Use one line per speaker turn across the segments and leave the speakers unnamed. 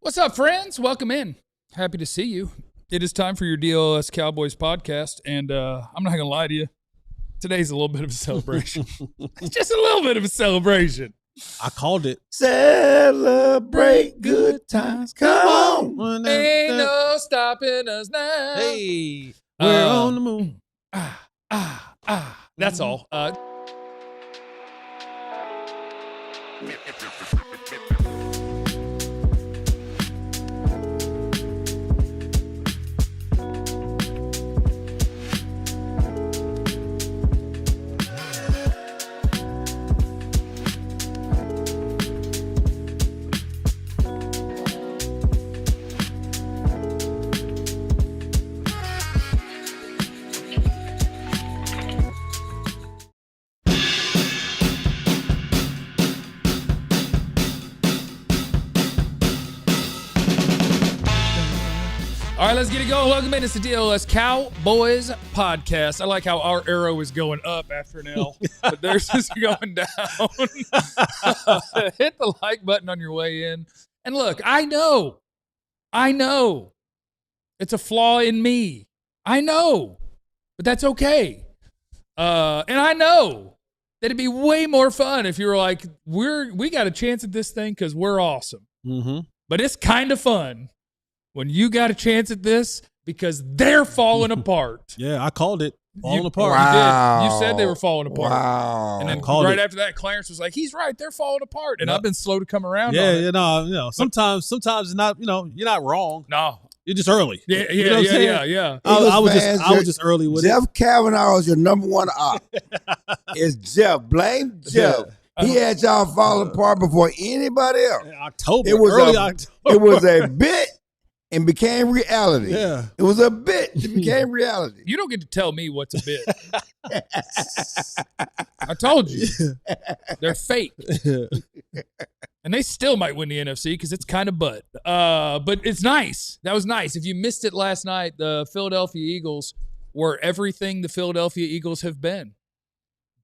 What's up, friends? Welcome in. Happy to see you. It is time for your DLLS Cowboys podcast, and I'm not going to lie to you. Today's a little bit of a celebration. It's just a little bit of a celebration.
I called it.
Celebrate good times. Come on.
Ain't no stopping us now.
Hey, we're on the moon.
That's all. All right, let's get it going. Welcome in. It's the DLLS Cowboys podcast. I like how our arrow is going up after an L, but theirs is going down. Hit the like button on your way in. And look, I know, it's a flaw in me. I know, but that's okay. And I know that it'd be way more fun if you were like, we got a chance at this thing because we're awesome.
Mm-hmm.
But it's kind of fun when you got a chance at this because they're falling apart.
Yeah, I called it. Falling apart.
Wow.
You did. You said they were falling apart.
Wow.
And then
called
right
it.
after that, Clarence was like, he's right. They're falling apart. And
No.
I've been slow to come around
Yeah,
on it.
you know, sometimes it's not, you're not wrong.
No.
You're just early.
Yeah,
You know what I'm saying?
yeah.
I was
fans,
just early with
Jeff Kavanaugh is your number one op. It's Jeff. Blame Jeff. He had y'all fall apart before anybody else.
it. October.
It was
early
a-
October.
It was a bit and became reality.
Yeah.
It was a bit. It became reality.
You don't get to tell me what's a bit. I told you. They're fake. And they still might win the NFC because it's kind of butt. But it's nice. That was nice. If you missed it last night, the Philadelphia Eagles were everything the Philadelphia Eagles have been.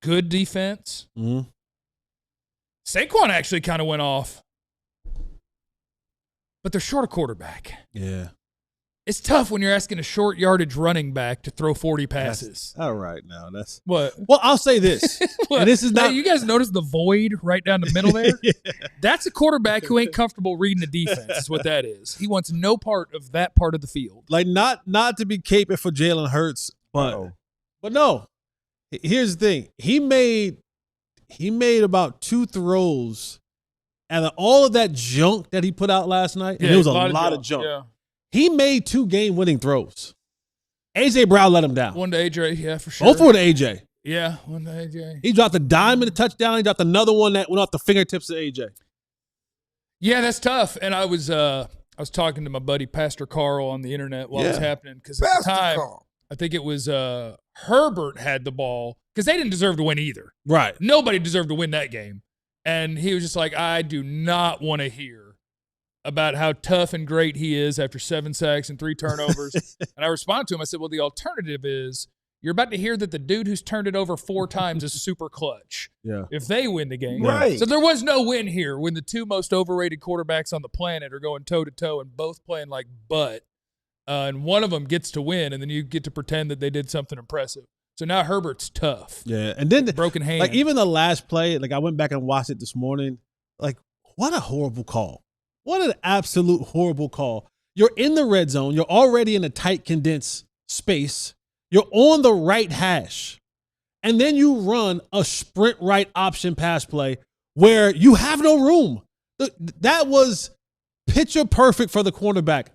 Good defense.
Mhm.
Saquon actually kind of went off. But they're short a quarterback.
Yeah.
It's tough when you're asking a short yardage running back to throw 40 passes.
All right, now that's.
What?
Well, I'll say this. And this is
Hey,
not.
you guys notice the void right down the middle there?
Yeah.
That's a quarterback who ain't comfortable reading the defense is what that is. He wants no part of that part of the field.
Like not to be caping for Jalen Hurts, but no. Here's the thing. He made about 2 throws and all of that junk that he put out last night. And it was a lot of junk.
Yeah.
He made 2 game-winning throws. A.J. Brown let him down.
One to AJ, yeah, for sure.
Both were to A.J.
Yeah, one to AJ.
He dropped a dime in the touchdown. He dropped another one that went off the fingertips of A.J.
Yeah, that's tough. And I was talking to my buddy Pastor Carl on the internet while it was happening because at the time, I think it was Herbert had the ball because they didn't deserve to win either.
Right.
Nobody deserved to win that game. And he was just like, I do not want to hear about how tough and great he is after 7 sacks and 3 turnovers. And I responded to him. I said, well, the alternative is you're about to hear that the dude who's turned it over 4 times is super clutch.
Yeah.
If they win the game.
Right.
So there was no win here when the 2 most overrated quarterbacks on the planet are going toe-to-toe and both playing like butt. And one of them gets to win, and then you get to pretend that they did something impressive. So now Herbert's tough.
Yeah. And then
Broken hand.
like even the last play, like I went back and watched it this morning. Like, what a horrible call. What an absolute horrible call. You're in the red zone. You're already in a tight, condensed space. You're on the right hash. And then you run a sprint right option pass play where you have no room. That was picture perfect for the cornerback.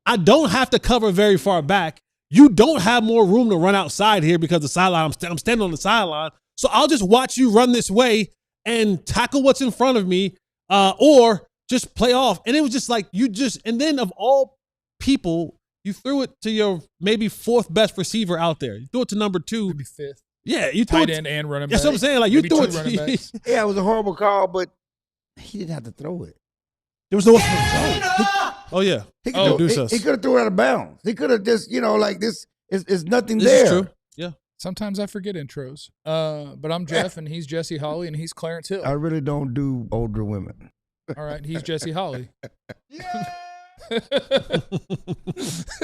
I don't have to cover very far back. You don't have more room to run outside here because the sideline, I'm standing on the sideline. So I'll just watch you run this way and tackle what's in front of me or just play off. And it was just like and then of all people, you threw it to your maybe 4th best receiver out there. You threw it to number 2.
Maybe 5th.
Yeah, you threw
Tight
it.
end and running back.
That's what I'm saying. Like you
Maybe
threw
2 running
it.
backs.
Yeah, it was a horrible call, but he didn't have to throw it.
There was no. Oh yeah.
He could
do
he could have threw it out of bounds. He could have just, like this is nothing
This
there.
is true. Yeah.
Sometimes I forget intros. But I'm Jeff, and he's Jesse Holly, and he's Clarence Hill.
I really don't do older women.
All right, he's Jesse Holly.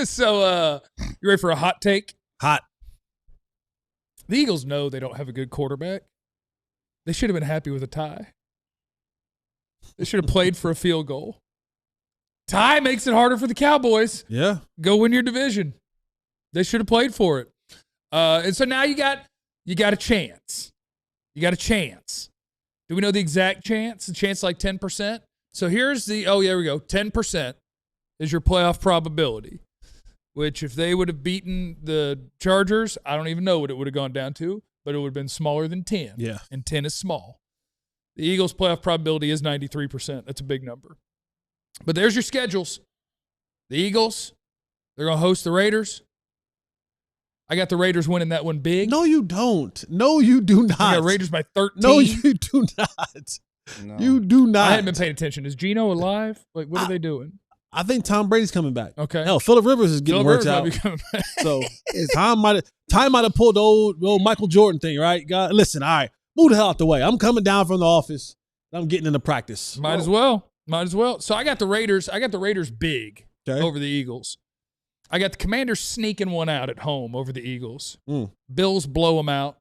So, you ready for a hot take?
Hot.
The Eagles know they don't have a good quarterback. They should have been happy with a tie. They should have played for a field goal. Tie makes it harder for the Cowboys.
Yeah.
Go win your division. They should have played for it. And so now you got a chance. You got a chance. Do we know the exact chance? The chance like 10%? So here's there we go. 10% is your playoff probability, which if they would have beaten the Chargers, I don't even know what it would have gone down to, but it would have been smaller than 10.
Yeah.
And 10 is small. The Eagles' playoff probability is 93%. That's a big number. But there's your schedules. The Eagles, they're going to host the Raiders. I got the Raiders winning that one big.
No, you don't. No, you do not.
I got Raiders by 13.
No, you do not.
No.
You do not.
I hadn't been paying attention. Is Geno alive? Like, what are they doing?
I think Tom Brady's coming back.
Okay.
Hell, Phillip Rivers is getting worked out.
Might be coming back.
So Tom might have pulled the old Michael Jordan thing, right? God, listen, all right, move the hell out the way. I'm coming down from the office. I'm getting into practice.
Might as well. So I got the Raiders. I got the Raiders big over the Eagles. I got the Commanders sneaking one out at home over the Eagles. Bills blow them out,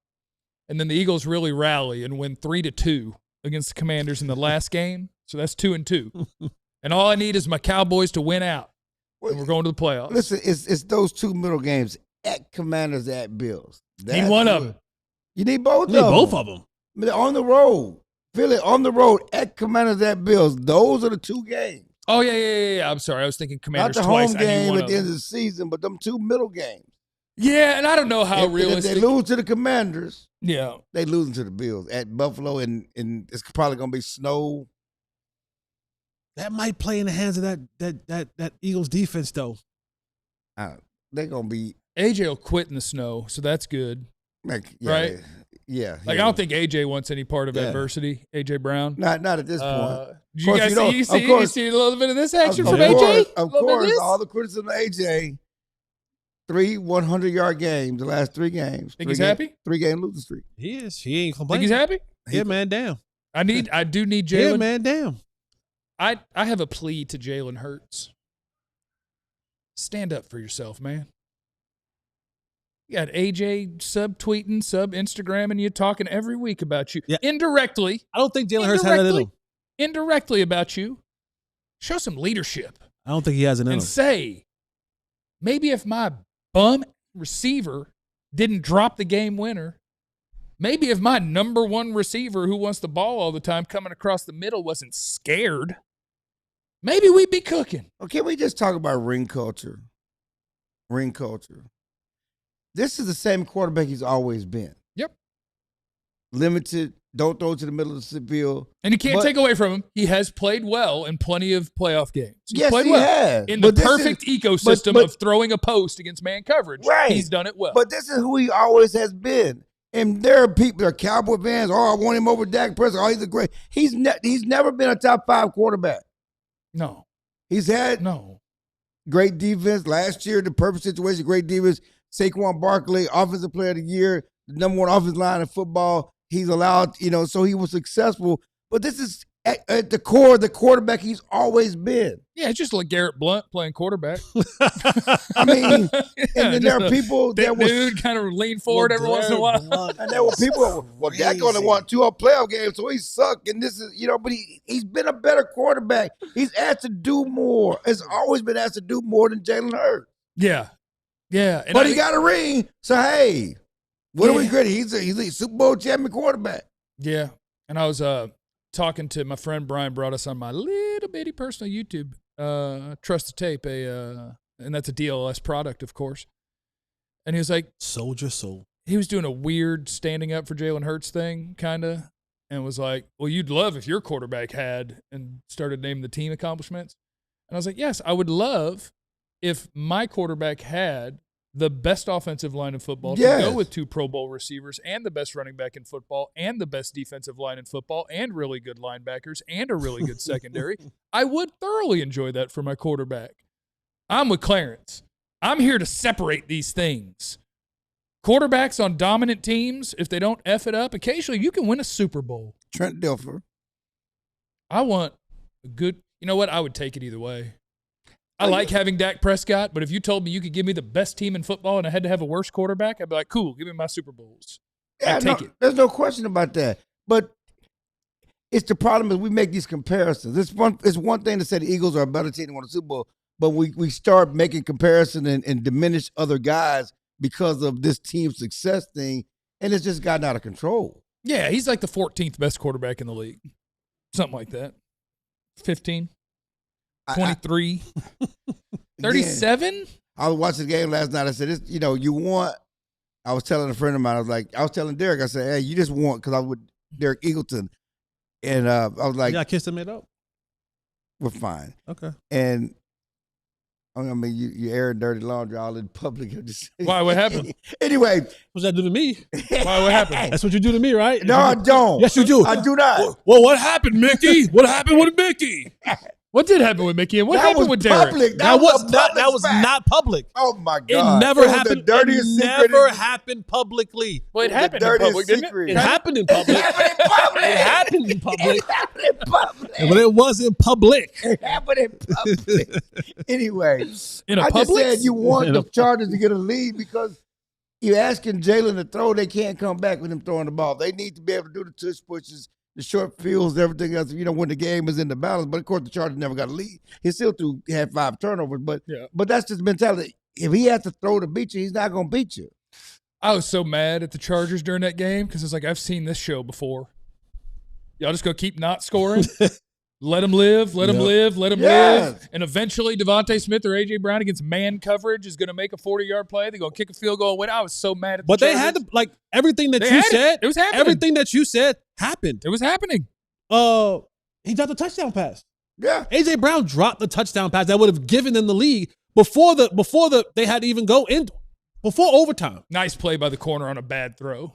and then the Eagles really rally and win 3-2 against the Commanders in the last game. So that's 2-2. And all I need is my Cowboys to win out, and we're going to the playoffs.
Listen, it's those two middle games at Commanders, at Bills.
Need one of them.
You need both
of them.
On the road. Philly on the road at Commanders, at Bills. Those are the two games.
Oh, yeah. I'm sorry. I was thinking Commanders
Not the
twice.
home game at the end of the season, but them two middle games.
Yeah, and I don't know how realistic.
If they lose to the Commanders,
yeah,
they losing to the Bills at Buffalo, and it's probably going to be snow.
That might play in the hands of that Eagles defense, though.
They're going to be.
AJ will quit in the snow, so that's good. Right?
Yeah.
I don't think AJ wants any part of adversity. AJ Brown.
Not at this point.
You guys see a little bit of this action from AJ?
Of course, all the criticism of AJ. 3 100-yard games, the last 3 games.
Think he's happy?
3-game losing streak.
He is. He ain't complaining.
Think he's happy?
Yeah, man, damn.
I do need Jalen.
Yeah, man, damn.
I have a plea to Jalen Hurts. Stand up for yourself, man. You got AJ sub-tweeting, sub-Instagramming you, talking every week about you. Yeah. Indirectly.
I don't think Jalen Hurts has that in him.
Indirectly about you. Show some leadership.
I don't think he has it in him.
And say, maybe if my bum receiver didn't drop the game winner, maybe if my number one receiver who wants the ball all the time coming across the middle wasn't scared, maybe we'd be cooking.
Well, can we just talk about ring culture? Ring culture. This is the same quarterback he's always been.
Yep.
Limited, don't throw to the middle of the field.
And you can't take away from him. He has played well in plenty of playoff games.
Yes, he has.
In the perfect ecosystem of throwing a post against man coverage.
Right.
He's done it well.
But this is who he always has been. And there are people, there are Cowboy fans, I want him over Dak Prescott. He's a great. He's never been a top 5 quarterback.
No.
He's had great defense. Last year, the perfect situation, great defense. Saquon Barkley, offensive player of the year, the number 1 offensive line in football. He's allowed, so he was successful. But this is at the core of the quarterback he's always been.
Yeah, it's just like Garrett Blunt playing quarterback.
I mean, and then there are people that
dude kind of lean forward every once in a while.
And there were people, well, Dak only won 2 playoff games, so he sucked. And this is, but he's been a better quarterback. He's asked to do more. Has always been asked to do more than Jalen Hurts.
Yeah. Yeah.
But he got a ring, so hey, what are we good? He's a Super Bowl champion quarterback.
Yeah. And I was talking to my friend Brian, brought us on my little bitty personal YouTube, Trust the Tape, and that's a DLLS product, of course. And he was like,
Soldier Soul.
He was doing a weird standing up for Jalen Hurts thing, kind of, and was like, well, you'd love if your quarterback had, and started naming the team accomplishments. And I was like, yes, I would love if my quarterback had the best offensive line in football to go with 2 Pro Bowl receivers and the best running back in football and the best defensive line in football and really good linebackers and a really good secondary. I would thoroughly enjoy that for my quarterback. I'm with Clarence. I'm here to separate these things. Quarterbacks on dominant teams, if they don't F it up, occasionally you can win a Super Bowl.
Trent Dilfer.
I want a good – you know what? I would take it either way. I like having Dak Prescott, but if you told me you could give me the best team in football and I had to have a worse quarterback, I'd be like, cool, give me my Super Bowls.
Yeah,
take it.
There's no question about that. But it's the problem is we make these comparisons. It's one thing to say the Eagles are a better team than won the Super Bowl, but we start making comparisons and diminish other guys because of this team success thing, and it's just gotten out of control.
Yeah, he's like the 14th best quarterback in the league. Something like that. 15, 23, 37?
I was watching the game last night. I said, you want – I was telling a friend of mine, I was telling Derek, I said, hey, you just want – because I was with Derek Eagleton, and I was like –
Yeah, I kissed and made up.
We're fine.
Okay.
And I mean, you air dirty laundry all in public.
Why? What happened?
Anyway.
What's that do to me?
Why? What happened?
That's what you do to me, right?
No, I don't.
Yes, you do.
I do not.
Well, what happened, Mickey? What happened with Mickey?
What did happen with Mickey? And what happened with Derek?
That was not public.
Oh, my God.
It never happened.
It
never happened publicly.
Well, it happened in public, didn't it?
It happened in public.
It happened in public.
But it wasn't public.
It happened in public. Anyway,
in a
I
public?
just said you want the Chargers to get a lead because you're asking Jalen to throw. They can't come back with him throwing the ball. They need to be able to do the tush pushes, the short fields, everything else, when the game is in the balance. But, of course, the Chargers never got a lead. He still had 5 turnovers. But that's just mentality. If he has to throw to beat you, he's not going to beat you.
I was so mad at the Chargers during that game because it's like, I've seen this show before. Y'all just go keep not scoring. Let them live, let them live, let them live. And eventually Devontae Smith or A.J. Brown against man coverage is going to make a 40-yard play. They're going to kick a field goal and win. I was so mad at the Chargers.
But they had to, everything that you said.
It was happening.
Everything that you said happened.
It was happening.
He dropped a touchdown pass.
Yeah.
A.J. Brown dropped the touchdown pass that would have given them the lead before they had to even go in, before overtime.
Nice play by the corner on a bad throw.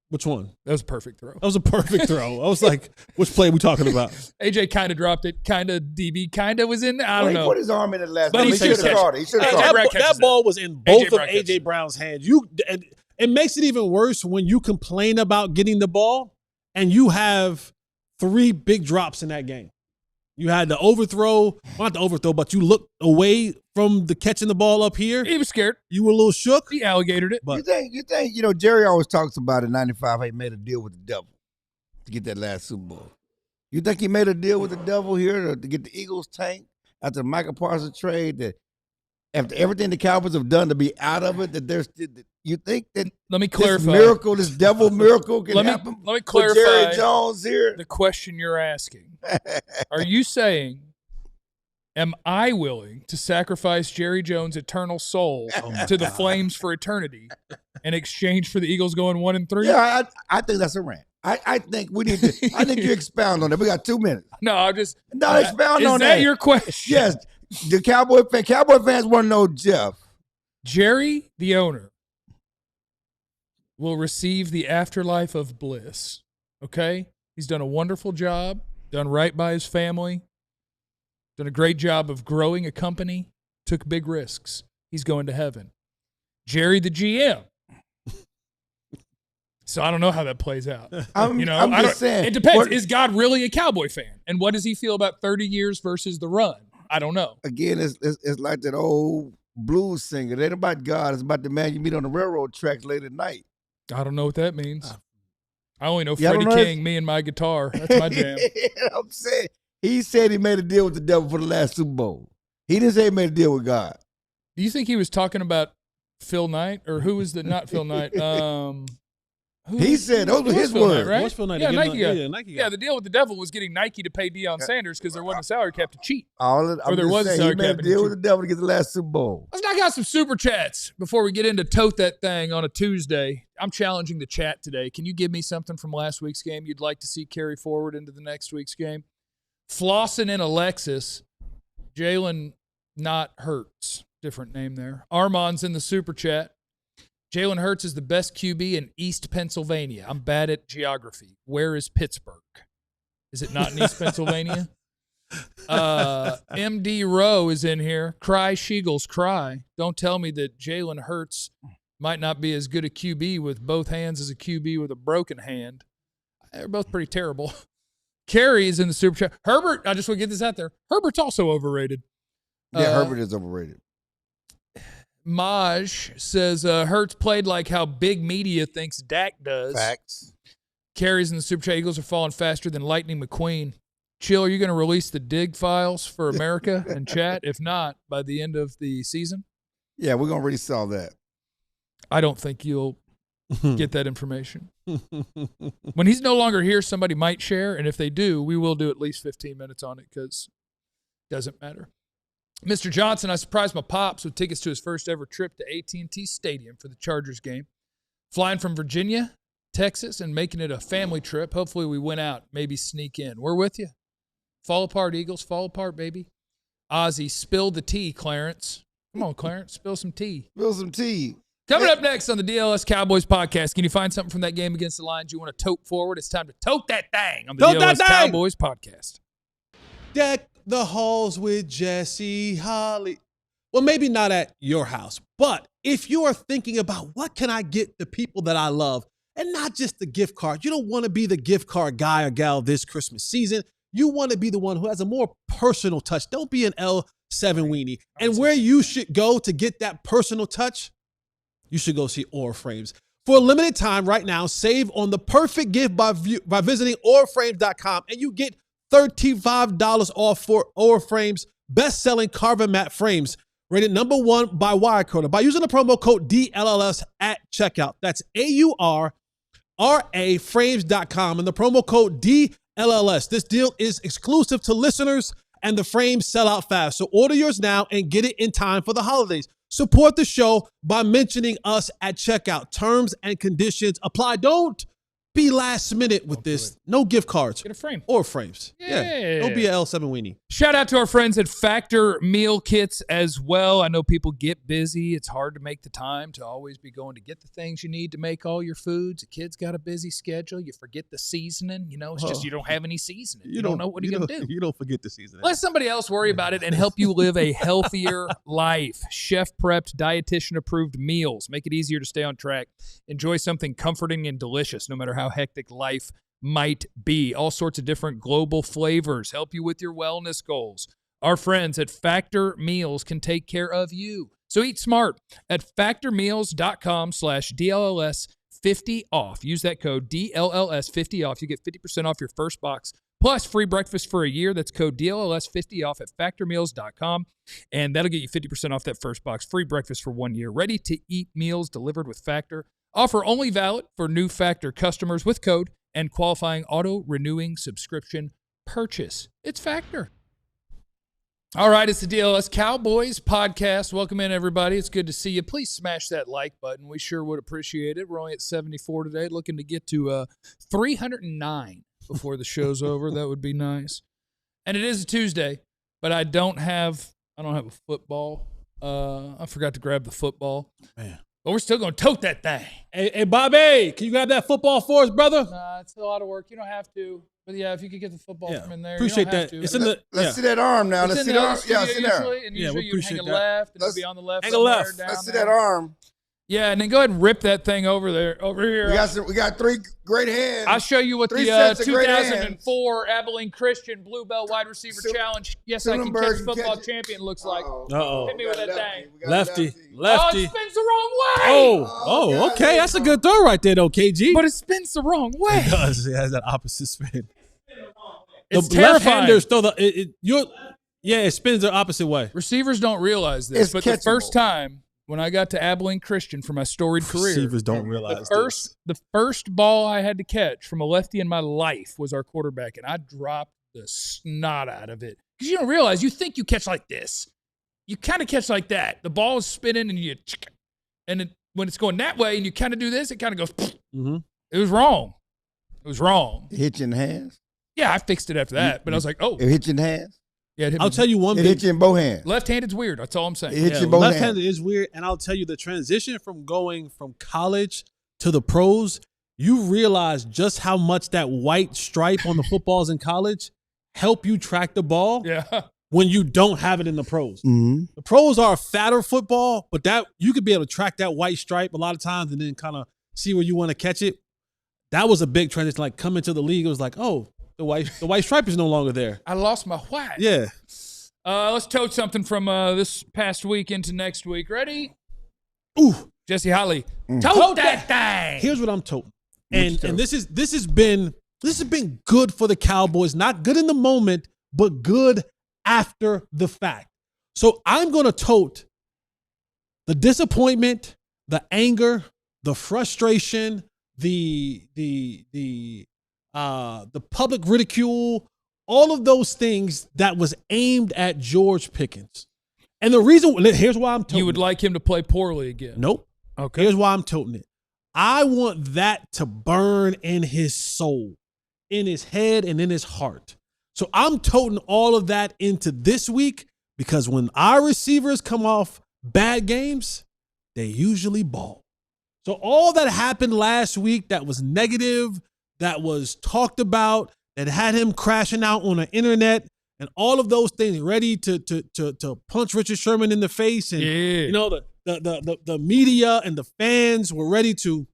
Which one?
That was a perfect throw.
That was a perfect throw. I was like, which play are we talking about?
AJ kind of dropped it. Kind of DB kind of was in there. I don't know.
He put his arm in it last
But
time.
he
He should have caught it. He should have caught it.
That ball was in both of A.J. Brown's hands. And it makes it even worse when you complain about getting the ball and you have 3 big drops in that game. You had the overthrow, not the overthrow, but you looked away from the catching the ball up here.
He was scared.
You were a little shook.
He alligatored it.
But you think, Jerry always talks about in 95 how he made a deal with the devil to get that last Super Bowl. You think he made a deal with the devil here to get the Eagles tank after the Michael Parsons trade, that after everything the Cowboys have done to be out of it, that there's you think that
let me clarify
this devil miracle can happen?
Let me clarify
Jerry Jones here.
The question you're asking. Are you saying, am I willing to sacrifice Jerry Jones' eternal soul to the flames for eternity in exchange for the Eagles going 1-3?
Yeah, I think that's a rant. I think we need to. I think you expound on that. We got 2 minutes.
No, I'm just.
Expound on that.
Is that your question?
Yes. The Cowboy fans want to know, Jeff.
Jerry, the owner, will receive the afterlife of bliss. Okay? He's done a wonderful job, done right by his family, done a great job of growing a company, took big risks. He's going to heaven. Jerry, the GM. So I don't know how that plays out.
I'm just saying.
It depends. Is God really a Cowboy fan? And what does he feel about 30 years versus the run? I don't know.
Again, it's like that old blues singer. It ain't about God. It's about the man you meet on the railroad tracks late at night.
I don't know what that means. I only know Freddie King, Me and My Guitar. That's my jam.
I'm saying, he said he made a deal with the devil for the last Super Bowl. He didn't say he made a deal with God.
Do you think he was talking about Phil Knight? Or who was the, not Phil Knight,
he said those were his words.
Right?
What's Phil Knight?
Yeah, Nike guy.
Nike guy.
Yeah, the deal with the devil was getting Nike to pay Deion Sanders because there wasn't a salary cap to cheat.
He made a deal with the devil to get the last Super Bowl.
Let's knock out some super chats before we get into Tote That Thing on a Tuesday. I'm challenging the chat today. Can you give me something from last week's game you'd like to see carry forward into the next week's game? Flossin in Alexis. Jalen not Hurts. Different name there. Armand's in the super chat. Jalen Hurts is the best QB in East Pennsylvania. I'm bad at geography. Where is Pittsburgh? Is it not in East Pennsylvania? MD Rowe is in here. Cry, Sheagles, cry. Don't tell me that Jalen Hurts might not be as good a QB with both hands as a QB with a broken hand. They're both pretty terrible. Carrie is in the super chat. Herbert, I just want to get this out there. Herbert's also overrated.
Yeah, Herbert is overrated.
Maj says Hurts played like how big media thinks Dak does.
Facts.
Carries in the Super Chat. Eagles are falling faster than Lightning McQueen. Chill, are you going to release the dig files for America and chat? If not, by the end of the season?
Yeah, we're going to resell that.
I don't think you'll get that information. When he's no longer here, somebody might share, and if they do, we will do at least 15 minutes on it because it doesn't matter. Mr. Johnson, I surprised my pops with tickets to his first ever trip to AT&T Stadium for the Chargers game. Flying from Virginia, Texas, and making it a family trip. Hopefully we win out, maybe sneak in. We're with you. Fall apart, Eagles. Fall apart, baby. Ozzy, spill the tea, Clarence. Come on, Clarence. Spill some tea.
Spill some tea.
Coming up next on the DLLS Cowboys podcast, can you find something from that game against the Lions you want to tote forward? It's time to tote that thing on the DLLS Cowboys podcast.
Deck the halls with Jesse Holly. Well, maybe not at your house, but if you are thinking about what can I get the people that I love, and not just the gift card, you don't want to be the gift card guy or gal this Christmas season. You want to be the one who has a more personal touch. Don't be an L7 weenie. And where you should go to get that personal touch, you should go see Aura Frames. For a limited time right now, save on the perfect gift by visiting auraframes.com, and you get $35 off for Aura Frames' best-selling carbon matte frames, rated #1 by Wirecutter by using the promo code DLLS at checkout. That's AURA frames.com and the promo code DLLS. This deal is exclusive to listeners, and the frames sell out fast. So order yours now and get it in time for the holidays. Support the show by mentioning us at checkout. Terms and conditions apply. Don't be last minute with this. No gift cards.
Get a frame.
Or frames. Yeah. Don't be an L7 weenie.
Shout out to our friends at Factor Meal Kits as well. I know people get busy. It's hard to make the time to always be going to get the things you need to make all your foods. The kids got a busy schedule. You forget the seasoning. You know, it's just you don't have any seasoning. You don't know what you're going to do.
You don't forget the seasoning.
Let somebody else worry about it and help you live a healthier life. Chef-prepped, dietitian-approved meals. Make it easier to stay on track. Enjoy something comforting and delicious, no matter how hectic life might be. All sorts of different global flavors help you with your wellness goals. Our friends at Factor Meals can take care of you. So eat smart at factormeals.com/DLLS50 off. Use that code DLLS50 off. You get 50% off your first box plus free breakfast for a year. That's code DLLS50 off at factormeals.com. And that'll get you 50% off that first box. Free breakfast for 1 year. Ready to eat meals delivered with Factor. Offer only valid for new Factor customers with code and qualifying auto-renewing subscription purchase. It's Factor. All right, it's the DLLS Cowboys podcast. Welcome in, everybody. It's good to see you. Please smash that like button. We sure would appreciate it. We're only at 74 today, looking to get to 309 before the show's over. That would be nice. And it is a Tuesday, but I don't have a football. I forgot to grab the football. Man. But we're still going to tote that thing.
Hey, Bobby, can you grab that football for us, brother?
Nah, it's a lot of work. You don't have to. But, yeah, if you could get the football from in there.
Appreciate
you don't
that.
to.
It's in the,
Let's see that arm now. Let's see that arm. Yeah, see there.
And usually you hang it left, and it'll be on the left.
Hang it left.
Let's see that arm.
Yeah, and then go ahead and rip that thing over here.
We got 3 great hands.
I'll show you what the 2004 Abilene Christian Blue Belt Wide Receiver Challenge. Yes, I can catch football champion looks like.
Uh-oh.
Hit me with that thing.
Lefty.
Oh, it spins the wrong way.
Oh, okay. That's a good throw right there, though, KG.
But it spins the wrong way.
It does. It has that opposite spin.
It's
the
terrifying.
left-handers throw it spins the opposite way.
Receivers don't realize this, but the first time when I got to Abilene Christian for my storied career,
receivers don't realize
the first ball I had to catch from a lefty in my life was our quarterback, and I dropped the snot out of it. Because you don't realize, you think you catch like this. You kind of catch like that. The ball is spinning, and when it's going that way and you kind of do this, it kind of goes,
mm-hmm.
It was wrong. It was wrong.
It hit you in the hands?
Yeah, I fixed it after that, but I was like, oh.
It hit you in the hands?
Yeah,
I'll tell you one
thing. It hit you in both hands.
Left-handed's weird. That's all I'm saying.
It hit you in both hands.
Left-handed is weird, and I'll tell you the transition from going from college to the pros, you realize just how much that white stripe on the footballs in college help you track the ball when you don't have it in the pros.
Mm-hmm.
The pros are a fatter football, but that you could be able to track that white stripe a lot of times and then kind of see where you want to catch it. That was a big transition. Like coming to the league, it was like, oh, the white stripe is no longer there.
I lost my white.
Yeah.
Let's tote something from this past week into next week. Ready?
Ooh,
Jesse Holly. Tote that thing.
Here's what I'm toting. And this has been good for the Cowboys. Not good in the moment, but good after the fact. So I'm going to tote the disappointment, the anger, the frustration, the public ridicule, all of those things that was aimed at George Pickens. And the reason, here's why I'm toting
You would like him to play poorly again?
Nope.
Okay.
Here's why I'm toting it. I want that to burn in his soul, in his head, and in his heart. So I'm toting all of that into this week because when our receivers come off bad games, they usually ball. So all that happened last week that was negative, that was talked about, that had him crashing out on the internet, and all of those things ready to punch Richard Sherman in the face, and you know the media and the fans were ready to,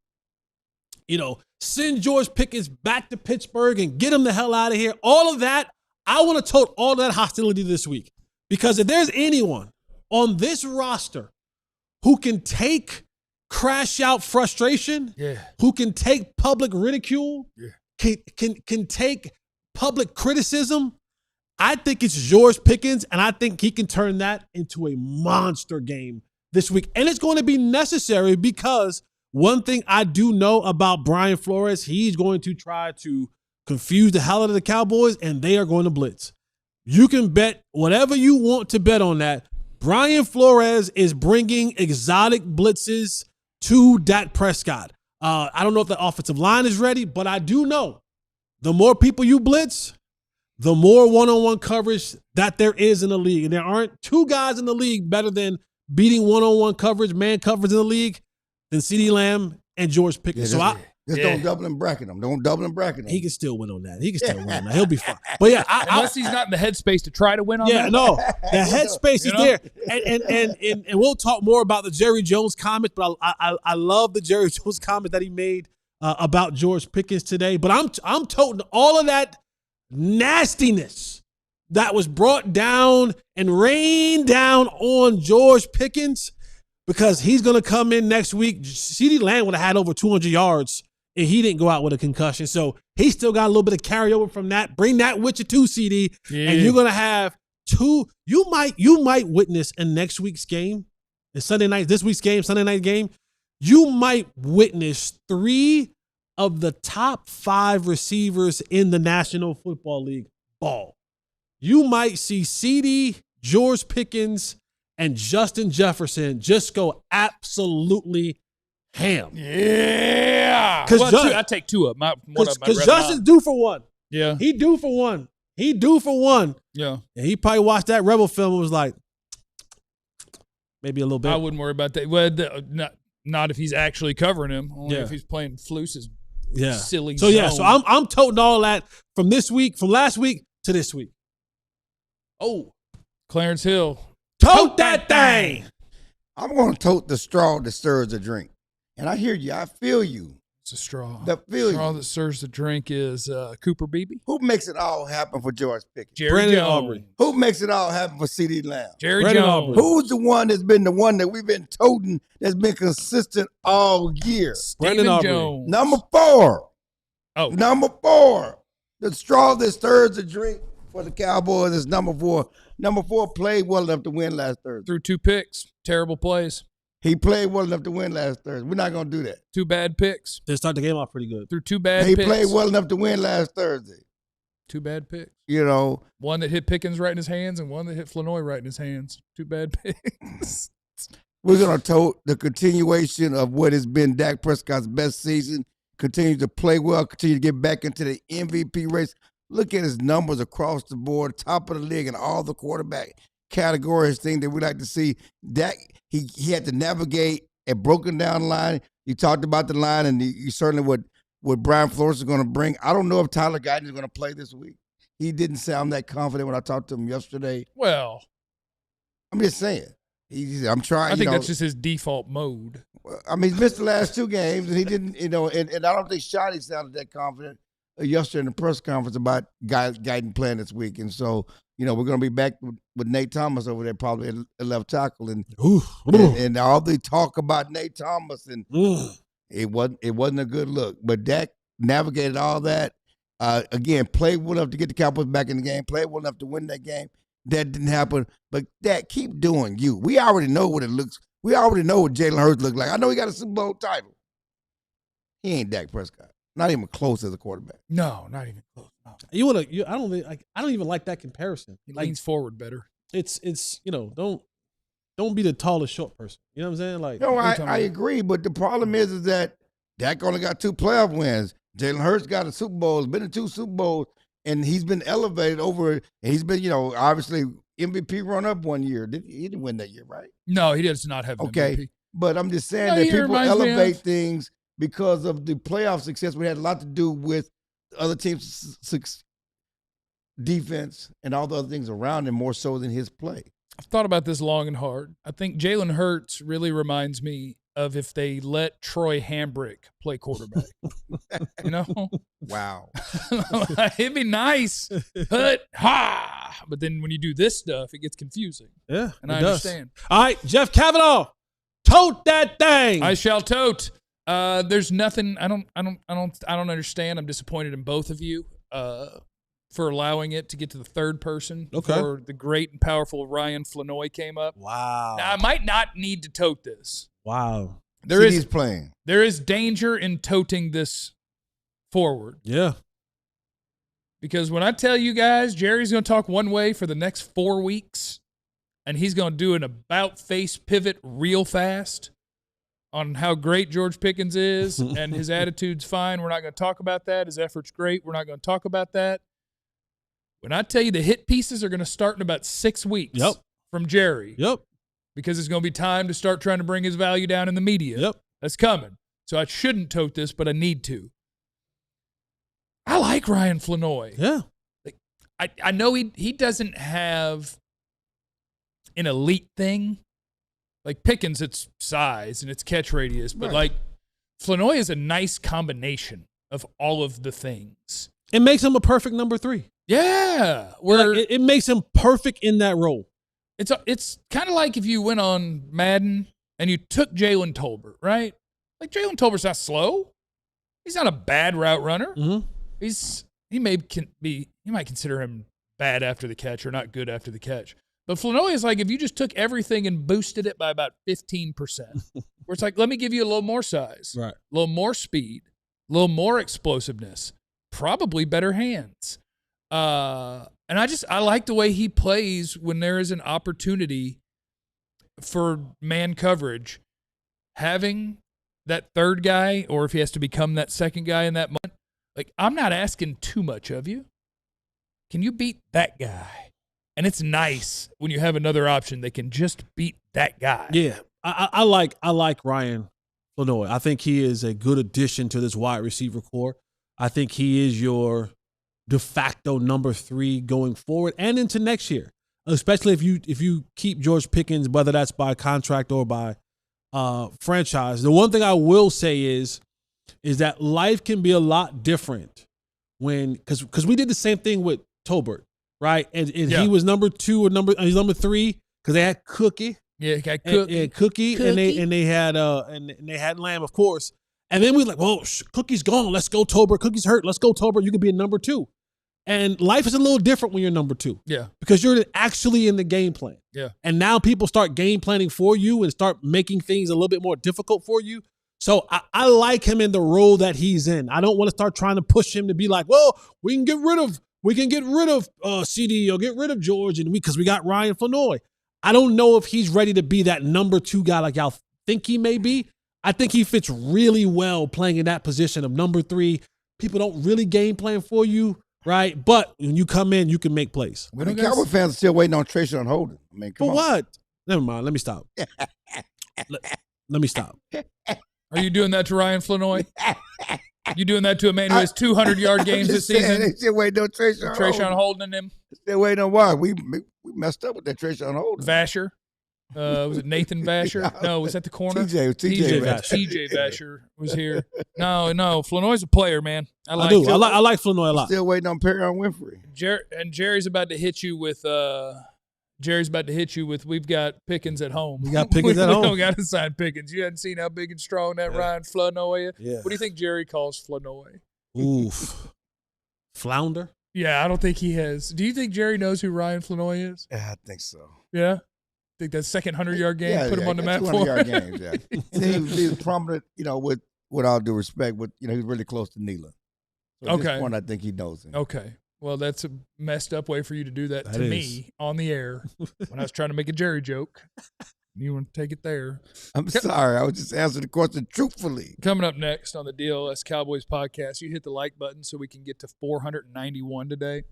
send George Pickens back to Pittsburgh and get him the hell out of here. All of that, I want to tote all of that hostility this week because if there's anyone on this roster who can take crash out frustration, who can take public ridicule, can take public criticism, I think it's George Pickens, and I think he can turn that into a monster game this week. And it's going to be necessary because one thing I do know about Brian Flores, he's going to try to confuse the hell out of the Cowboys, and they are going to blitz. You can bet whatever you want to bet on that. Brian Flores is bringing exotic blitzes to Dak Prescott. I don't know if the offensive line is ready, but I do know the more people you blitz, the more one-on-one coverage that there is in the league. And there aren't two guys in the league better than beating one-on-one coverage, man coverage in the league than CeeDee Lamb and George Pickens.
Don't double and bracket him. Don't double and bracket him.
He can still win on that. He'll be fine. But yeah,
unless he's not in the headspace to try to win on that.
Yeah, no, the headspace is there. And we'll talk more about the Jerry Jones comment, but I love the Jerry Jones comment that he made about George Pickens today. But I'm toting all of that nastiness that was brought down and rained down on George Pickens because he's going to come in next week. CeeDee Lamb would have had over 200 yards and he didn't go out with a concussion. So he still got a little bit of carryover from that. Bring that with you too, CD. Yeah. And you're going to have two. You might witness in next week's game, this week's game, Sunday night game, you might witness 3 of the top 5 receivers in the National Football League ball. You might see CD, George Pickens, and Justin Jefferson just go absolutely ham.
Yeah. I take 2 of them.
Because Justin's due for one.
Yeah.
He due for one.
Yeah.
And he probably watched that Rebel film and was like, maybe a little bit.
I wouldn't worry about that. Well, not if he's actually covering him. Only if he's playing Fluce's silly zone.
So I'm toting all that from last week to this week.
Oh, Clarence Hill.
Tote that thing.
I'm going to tote the straw that stirs the drink. And I hear you. I feel you.
It's a straw.
The
straw that stirs the drink is Cooper Beebe.
Who makes it all happen for George Pickens?
Brandon Aubrey.
Who makes it all happen for CeeDee Lamb?
Jerry Jones.
Who's the one that's been the one that we've been toting that's been consistent all year?
Brandon Jones.
Number 4.
Oh.
Number 4. The straw that stirs the drink for the Cowboys is number 4. Number 4 played well enough to win last Thursday.
Threw 2 picks. Terrible plays.
He played well enough to win last Thursday. We're not going to do that.
2 bad picks.
They start the game off pretty good.
Threw 2 bad
picks.
He
played well enough to win last Thursday.
2 bad picks.
One
that hit Pickens right in his hands and one that hit Flanoy right in his hands. 2 bad picks.
We're going to tote the continuation of what has been Dak Prescott's best season. Continue to play well. Continue to get back into the MVP race. Look at his numbers across the board, top of the league in all the quarterback categories, thing that we like to see. Dak, he had to navigate a broken down line. You talked about the line, and you certainly what Brian Flores is going to bring. I don't know if Tyler Guyton is going to play this week. He didn't sound that confident when I talked to him yesterday.
Well,
I'm just saying. I'm trying.
I think that's just his default mode.
I mean, he's missed the last 2 games, and he didn't, and I don't think Shotty sounded that confident yesterday in the press conference about guiding plan this week. And so, we're going to be back with Nate Thomas over there probably at left tackle. And all the talk about Nate Thomas, and it wasn't a good look. But Dak navigated all that. Again, played well enough to get the Cowboys back in the game, played well enough to win that game. That didn't happen. But Dak, keep doing you. We already know what it looks. We already know what Jalen Hurts looks like. I know he got a Super Bowl title. He ain't Dak Prescott. Not even close as a quarterback.
No, not even close. No.
I don't even like that comparison.
He leans forward better.
It's don't be the tallest short person. You know what I'm saying? Like,
no, I agree, but the problem is that Dak only got 2 playoff wins. Jalen Hurts got a Super Bowl, has been in 2 Super Bowls, and he's been elevated over. And he's been, obviously MVP run up one year. He didn't win that year, right?
No, he does not have an MVP.
But I'm just saying that people elevate things because of the playoff success. We had a lot to do with other teams' defense and all the other things around him more so than his play.
I've thought about this long and hard. I think Jalen Hurts really reminds me of if they let Troy Hambrick play quarterback.
Wow.
It'd be nice, but then when you do this stuff, it gets confusing.
Yeah,
and I understand.
All right, Jeff Kavanaugh, tote that thing.
I shall tote. There's nothing. I don't understand. I'm disappointed in both of you for allowing it to get to the third person.
Okay.
Before the great and powerful Ryan Flanoy came up.
Wow.
Now I might not need to tote this.
Wow.
There is danger in toting this forward.
Yeah.
Because when I tell you guys, Jerry's going to talk one way for the next 4 weeks, and he's going to do an about-face pivot real fast on how great George Pickens is, and his attitude's fine. We're not going to talk about that. His effort's great. We're not going to talk about that. When I tell you the hit pieces are going to start in about 6 weeks from Jerry.
Yep.
Because it's going to be time to start trying to bring his value down in the media.
Yep.
That's coming. So I shouldn't tote this, but I need to. I like Ryan Flanoy.
Yeah.
I know he doesn't have an elite thing. Like Pickens, it's size and it's catch radius. But like Flanoy is a nice combination of all of the things.
It makes him a perfect number 3.
Yeah.
It makes him perfect in that role.
It's kind of like if you went on Madden and you took Jalen Tolbert, right? Like Jalen Tolbert's not slow. He's not a bad route runner.
Mm-hmm.
You might consider him bad after the catch or not good after the catch. But Flanoy is like if you just took everything and boosted it by about 15%, where it's like, let me give you a little more size,
right?
A little more speed, a little more explosiveness, probably better hands. And I like the way he plays when there is an opportunity for man coverage. Having that third guy, or if he has to become that second guy in that moment, like I'm not asking too much of you. Can you beat that guy? And it's nice when you have another option that can just beat that guy.
Yeah, I like Ryan Flanoy. I think he is a good addition to this wide receiver core. I think he is your de facto number 3 going forward and into next year, especially if you keep George Pickens, whether that's by contract or by franchise. The one thing I will say is that life can be a lot different because we did the same thing with Tolbert, right? And he was number 2 or he's number 3 because they had Cookie.
Yeah, he got Cookie.
And Cookie. And they had Lamb, of course. And then we were like, well, Cookie's gone. Let's go Tolbert. Cookie's hurt. Let's go Tolbert. You could be a number 2. And life is a little different when you're number 2.
Yeah.
Because you're actually in the game plan.
Yeah.
And now people start game planning for you and start making things a little bit more difficult for you. So I like him in the role that he's in. I don't want to start trying to push him to be like, well, we can get rid of CD or get rid of George because we got Ryan Flanoy. I don't know if he's ready to be that number 2 guy like y'all think he may be. I think he fits really well playing in that position of number 3. People don't really game plan for you. Right, but when you come in, you can make plays.
Well, the Cowboy fans are still waiting on Trahan Holden. I mean, come on.
What? Never mind. Let me stop. Let me stop.
Are you doing that to Ryan Flanoy? You doing that to a man who has 200-yard games this season?
They still waiting on
Trahan Holden and him.
Still waiting on what? We messed up with that Trahan Holden.
Vasher. Was it Nathan Vasher? No, was that the corner?
TJ
TJ Vasher was here. No, Flanoy's a player, man. I like
I like Flanoy a lot.
Still waiting on Perry on Winfrey.
Jerry's about to hit you with we've got Pickens at home.
We got Pickens at home.
We don't got to sign Pickens. You hadn't seen how big and strong that Ryan Flanoy is?
Yeah.
What do you think Jerry calls Flanoy?
Oof. Flounder?
Yeah, I don't think he has. Do you think Jerry knows who Ryan Flanoy is?
Yeah, I think so.
Yeah? Think that second 100-yard game put him on the map for
200-yard games, yeah. he was prominent, with all due respect, but, he was really close to Nealon. So at this point, I think he knows him.
Okay. Well, that's a messed up way for you to do that to me on the air when I was trying to make a Jerry joke. You want to take it there.
I'm sorry. I was just answering the question truthfully.
Coming up next on the DLLS Cowboys podcast, you hit the like button so we can get to 491 today.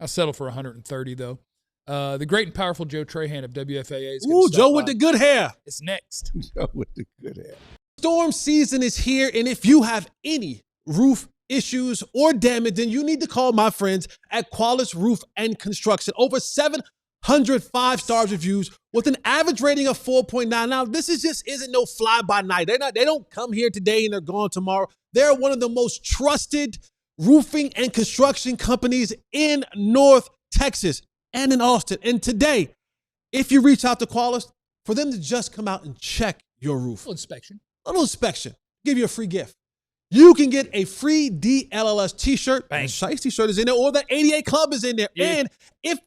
I'll settle for 130, though. The great and powerful Joe Trahan of WFAA is going to
Joe with the good hair.
It's next.
Joe with the good hair.
Storm season is here, and if you have any roof issues or damage, then you need to call my friends at Qualis Roof and Construction. Over 700 5-star reviews with an average rating of 4.9. Now, this isn't no fly-by-night. They don't come here today and they're gone tomorrow. They're one of the most trusted roofing and construction companies in North Texas and in Austin. And today, if you reach out to Qualis, for them to just come out and check your roof. A little inspection. Give you a free gift. You can get a free DLLS t-shirt. The Shice t-shirt is in there, or the 88 Club is in there. Yeah. And if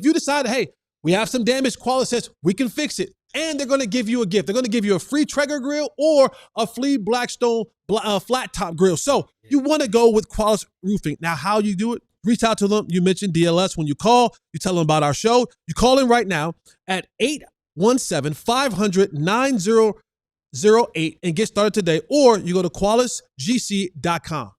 you decide, hey, we have some damage, Qualis says we can fix it. And they're going to give you a gift. They're going to give you a free Traeger grill or a free Blackstone flat top grill. So you want to go with Qualis Roofing. Now, how you do it? Reach out to them. You mentioned DLS. When you call, you tell them about our show. You call in right now at 817-500-9008 and get started today, or you go to QualisGC.com.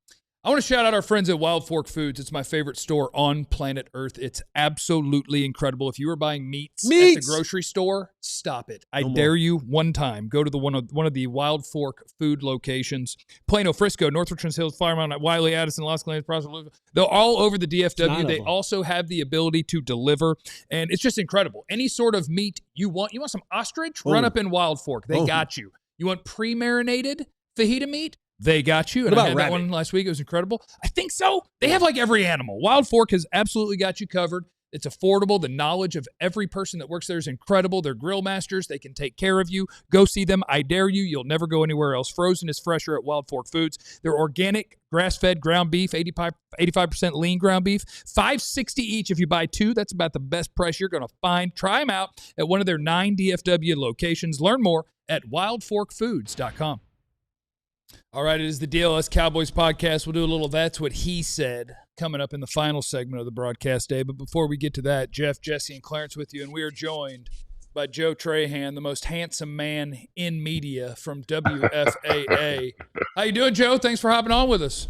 I want to shout out our friends at Wild Fork Foods. It's my favorite store on planet Earth. It's absolutely incredible. If you are buying meats at the grocery store, stop it. I dare you one time. Go to one of the Wild Fork food locations. Plano, Frisco, North Richmond Hills, Fireman, Wiley, Addison, Los Colinas, Prosper. They're all over the DFW. They also have the ability to deliver, and it's just incredible. Any sort of meat you want some ostrich? Run up in Wild Fork. They got you. You want pre-marinated fajita meat? They got you. And I had that one last week. It was incredible. I think so. They have like every animal. Wild Fork has absolutely got you covered. It's affordable. The knowledge of every person that works there is incredible. They're grill masters. They can take care of you. Go see them. I dare you. You'll never go anywhere else. Frozen is fresher at Wild Fork Foods. They're organic, grass-fed ground beef, 85% lean ground beef, $5.60 each if you buy two. That's about the best price you're going to find. Try them out at one of their 9 DFW locations. Learn more at wildforkfoods.com. All right, it is the DLS Cowboys podcast. We'll do a little That's What He Said coming up in the final segment of the broadcast day. But before we get to that, Jeff, Jesse, and Clarence with you, and we are joined by Joe Trahan, the most handsome man in media from WFAA. How you doing, Joe? Thanks for hopping on with us.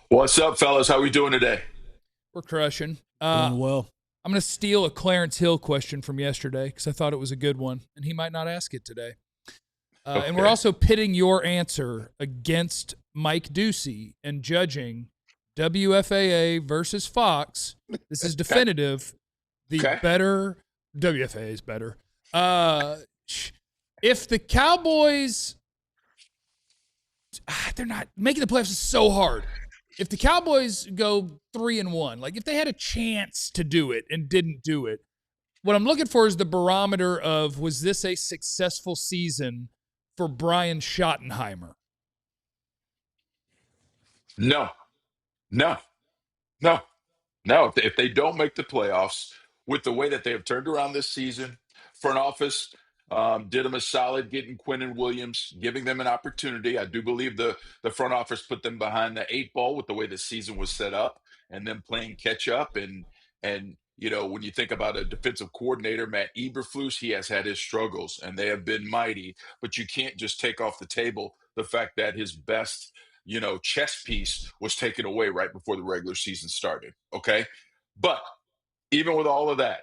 What's up, fellas? How we doing today?
We're crushing.
Doing well.
I'm going to steal a Clarence Hill question from yesterday because I thought it was a good one, and he might not ask it today. Okay. And we're also pitting your answer against Mike Ducey and judging WFAA versus Fox. This is definitive. Better WFAA is better. If the Cowboys, they're not making the playoffs is so hard. If the Cowboys go 3-1, like if they had a chance to do it and didn't do it, what I'm looking for is the barometer of, was this a successful season for Brian Schottenheimer? No.
If they don't make the playoffs with the way that they have turned around this season, front office did them a solid getting Quinn and Williams, giving them an opportunity. I do believe the front office put them behind the 8 ball with the way the season was set up and them playing catch up. And when you think about a defensive coordinator, Matt Eberflus, he has had his struggles and they have been mighty, but you can't just take off the table the fact that his best, chess piece was taken away right before the regular season started. Okay. But even with all of that,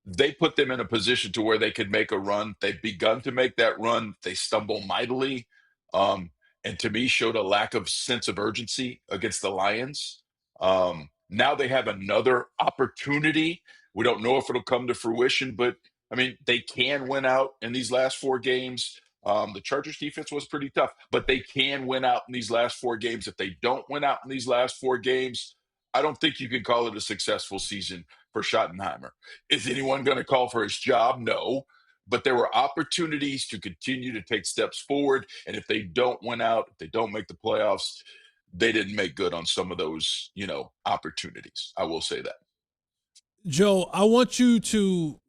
they put them in a position to where they could make a run. They've begun to make that run. They stumble mightily. And to me showed a lack of sense of urgency against the Lions. Now they have another opportunity. We don't know if it'll come to fruition, but I mean, they can win out in these last 4 games. The Chargers defense was pretty tough, but they can win out in these last 4 games. If they don't win out in these last 4 games, I don't think you can call it a successful season for Schottenheimer. Is anyone going to call for his job? No. But there were opportunities to continue to take steps forward. And if they don't win out, if they don't make the playoffs, they didn't make good on some of those, opportunities. I will say that.
Joe, I want you to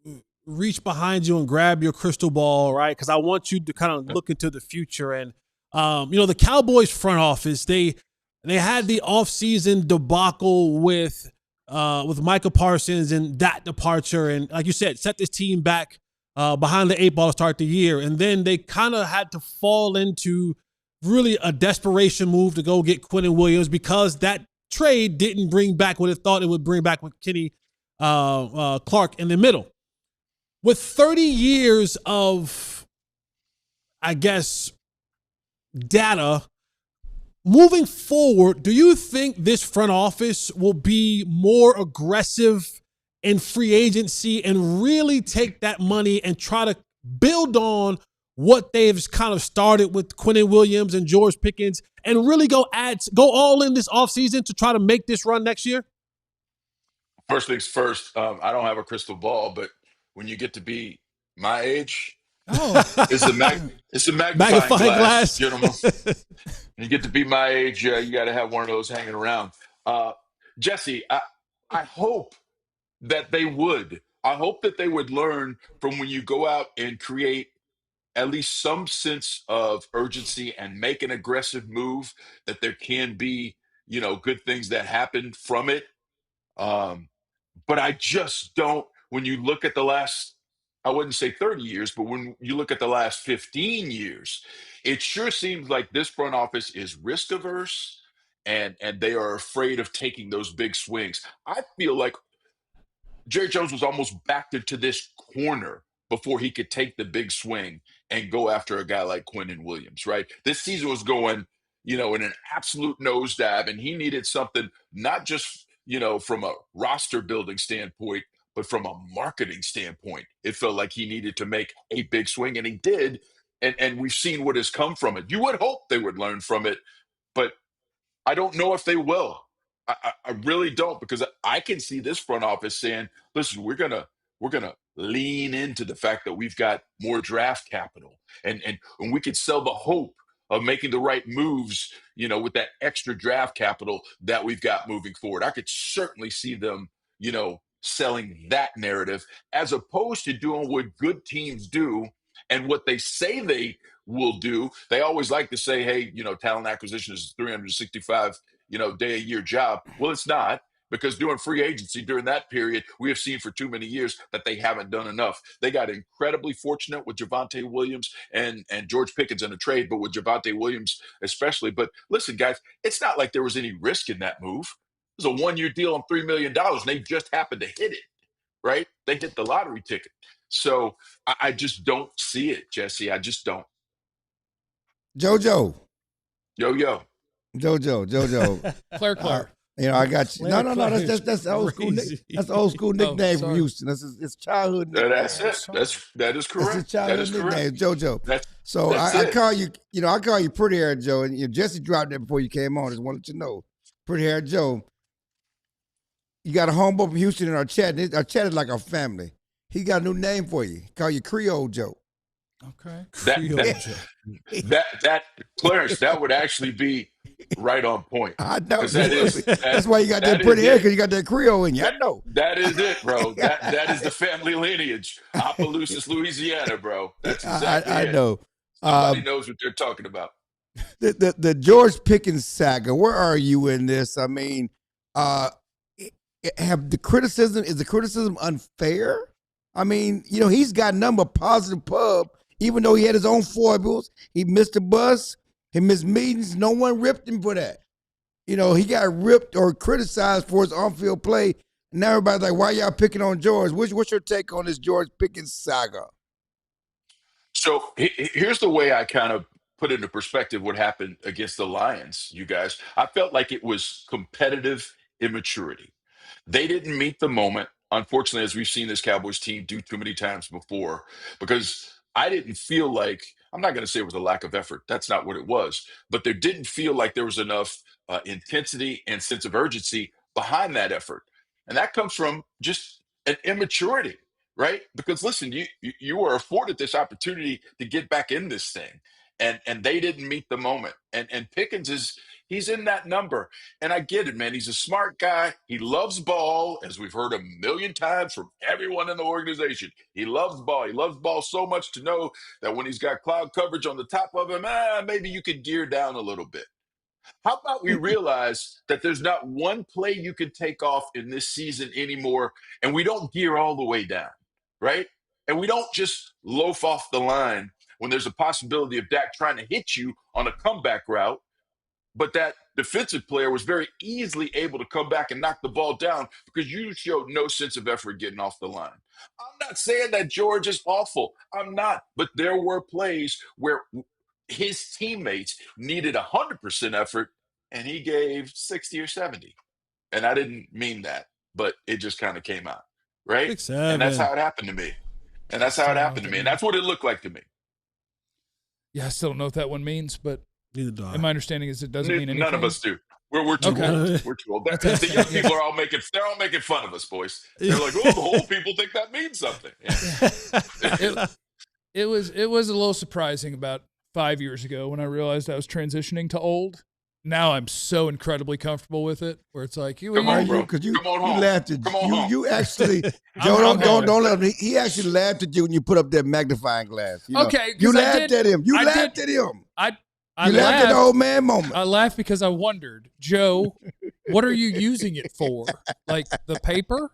reach behind you and grab your crystal ball, right? Because I want you to kind of look into the future. And, the Cowboys front office, they had the offseason debacle with Micah Parsons and that departure. And like you said, set this team back behind the 8 ball to start the year. And then they kind of had to fall into really a desperation move to go get Quinnen Williams because that trade didn't bring back what it thought it would bring back with Kenny Clark in the middle. With 30 years of, I guess, data, moving forward, do you think this front office will be more aggressive in free agency and really take that money and try to build on what they've kind of started with Quinnen Williams and George Pickens and really go all in this offseason to try to make this run next year?
First things first, I don't have a crystal ball, but when you get to be my age, it's a magnifying glass, gentlemen. When you get to be my age, you got to have one of those hanging around. Jesse, I hope that they would. I hope that they would learn from when you go out and create at least some sense of urgency and make an aggressive move, that there can be, good things that happen from it. But I just don't, when you look at the last, I wouldn't say 30 years, but when you look at the last 15 years, it sure seems like this front office is risk averse and they are afraid of taking those big swings. I feel like Jerry Jones was almost backed into this corner before he could take the big swing and go after a guy like Quinnen Williams, right? This season was going, in an absolute nosedive, and he needed something not just, from a roster building standpoint, but from a marketing standpoint. It felt like he needed to make a big swing, and he did. And we've seen what has come from it. You would hope they would learn from it, but I don't know if they will. I really don't, because I can see this front office saying, listen, we're gonna lean into the fact that we've got more draft capital and we could sell the hope of making the right moves, with that extra draft capital that we've got moving forward. I could certainly see them, selling that narrative as opposed to doing what good teams do and what they say they will do. They always like to say, hey, talent acquisition is 365, day a year job. Well, it's not, because doing free agency during that period, we have seen for too many years that they haven't done enough. They got incredibly fortunate with Javonte Williams and George Pickens in a trade, but with Javonte Williams especially. But listen, guys, it's not like there was any risk in that move. It was a 1-year deal on $3 million, and they just happened to hit it, right? They hit the lottery ticket. So I just don't see it, Jesse. I just don't.
JoJo.
Yo.
JoJo.
Claire.
I got you. No. That's old school. That's old school nickname from Houston. It's childhood nickname.
That's it. That is correct.
That's childhood nickname, JoJo. I call you. I call you Pretty Hair Joe, and Jesse dropped that before you came on. Just wanted to know, Pretty Hair Joe. You got a homeboy from Houston in our chat. Our chat is like our family. He got a new name for you. Call you Creole Joe.
Okay.
That Clarence, that would actually be right on point.
I know. That's why you got that pretty hair, because you got that Creole in you. I know.
That is it, bro. That is the family lineage. Opelousas, Louisiana, bro. That's exactly
I know.
Somebody knows what they're talking about.
The George Pickens saga, where are you in this? I mean, is the criticism unfair? I mean, he's got number positive pub, even though he had his own foibles. He missed the bus. He missed meetings. No one ripped him for that. He got ripped or criticized for his on-field play. And now everybody's like, why y'all picking on George? What's your take on this George Pickens saga?
So here's the way I kind of put into perspective what happened against the Lions, you guys. I felt like it was competitive immaturity. They didn't meet the moment. unfortunately, as we've seen this Cowboys team do too many times before, because I didn't feel like, I'm not going to say it was a lack of effort. That's not what it was. But there didn't feel like there was enough intensity and sense of urgency behind that effort. And that comes from just an immaturity, right? Because listen, you were afforded this opportunity to get back in this thing. And they didn't meet the moment. And Pickens he's in that number. And I get it, man. He's a smart guy. He loves ball, as we've heard a million times from everyone in the organization. He loves ball. He loves ball so much to know that when he's got cloud coverage on the top of him, maybe you could gear down a little bit. How about we realize that there's not one play you can take off in this season anymore, and we don't gear all the way down, right? And we don't just loaf off the line when there's a possibility of Dak trying to hit you on a comeback route, but that defensive player was very easily able to come back and knock the ball down because you showed no sense of effort getting off the line. I'm not saying that George is awful. I'm not. But there were plays where his teammates needed 100% effort, and he gave 60 or 70. And I didn't mean that, but it just kind of came out, right?
6-7.
And that's how it happened to me. And that's how it happened to me. And that's what it looked like to me.
Yeah, I still don't know what that one means, but
Neither do I.
my understanding is it doesn't mean anything.
None of us do. We're too
Okay.
old. We're too old. The young people are all making fun of us, boys. They're like, oh, the old people think that means something. Yeah.
It was a little surprising about 5 years ago when I realized I was transitioning to old. Now I'm so incredibly comfortable with it, where it's like
Come on, bro.
Because you
Come on home.
laughed at
Come on home.
you actually Joe, don't let him. He actually laughed at you when you put up that magnifying glass. You know?
Okay,
you
'cause I
laughed at him. You
I
laughed
did-
at him.
I
You laughed at the old man moment.
I laughed because I wondered, Joe, what are you using it for? Like the paper?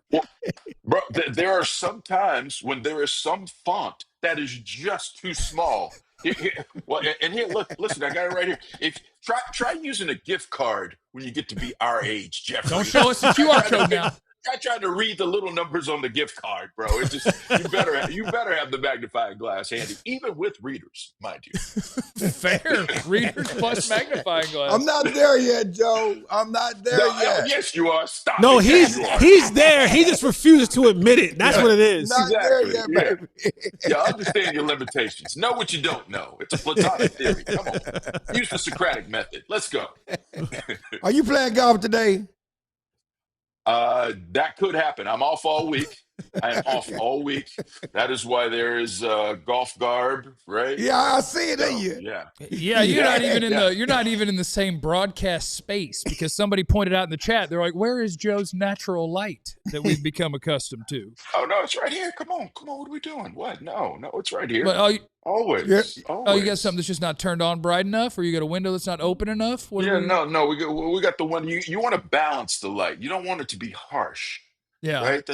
Bro, there are some times when there is some font that is just too small. Look, listen, I got it right here. If try using a gift card when you get to be our age, Jeffrey.
Don't show us the QR code now.
I tried to read the little numbers on the gift card, bro. It's just you better have the magnifying glass handy, even with readers, mind you.
Fair. Readers plus magnifying glass.
I'm not there yet, Joe. I'm not there yet.
Yes, you are. Stop.
No,
it.
he's
Yes, you are.
he's there. He just refuses to admit it. That's what it is.
Not there yet,
Yeah.
baby.
Yeah, understand your limitations. Know what you don't know. It's a Platonic theory. Come on. Use the Socratic method. Let's go.
Are you playing golf today?
That could happen. I'm off all week. I am off all week. That is why there is golf garb, right?
Yeah, I see it in you.
Yeah.
Yeah, you're not even in the same broadcast space because somebody pointed out in the chat. They're like, "Where is Joe's natural light that we've become accustomed to?"
Oh no, it's right here. Come on. What are we doing? What? No, it's right here.
But
Always.
Yeah.
you got something that's just not turned on bright enough, or you got a window that's not open enough?
No. We got the one. You want to balance the light. You don't want it to be harsh.
Yeah.
Right.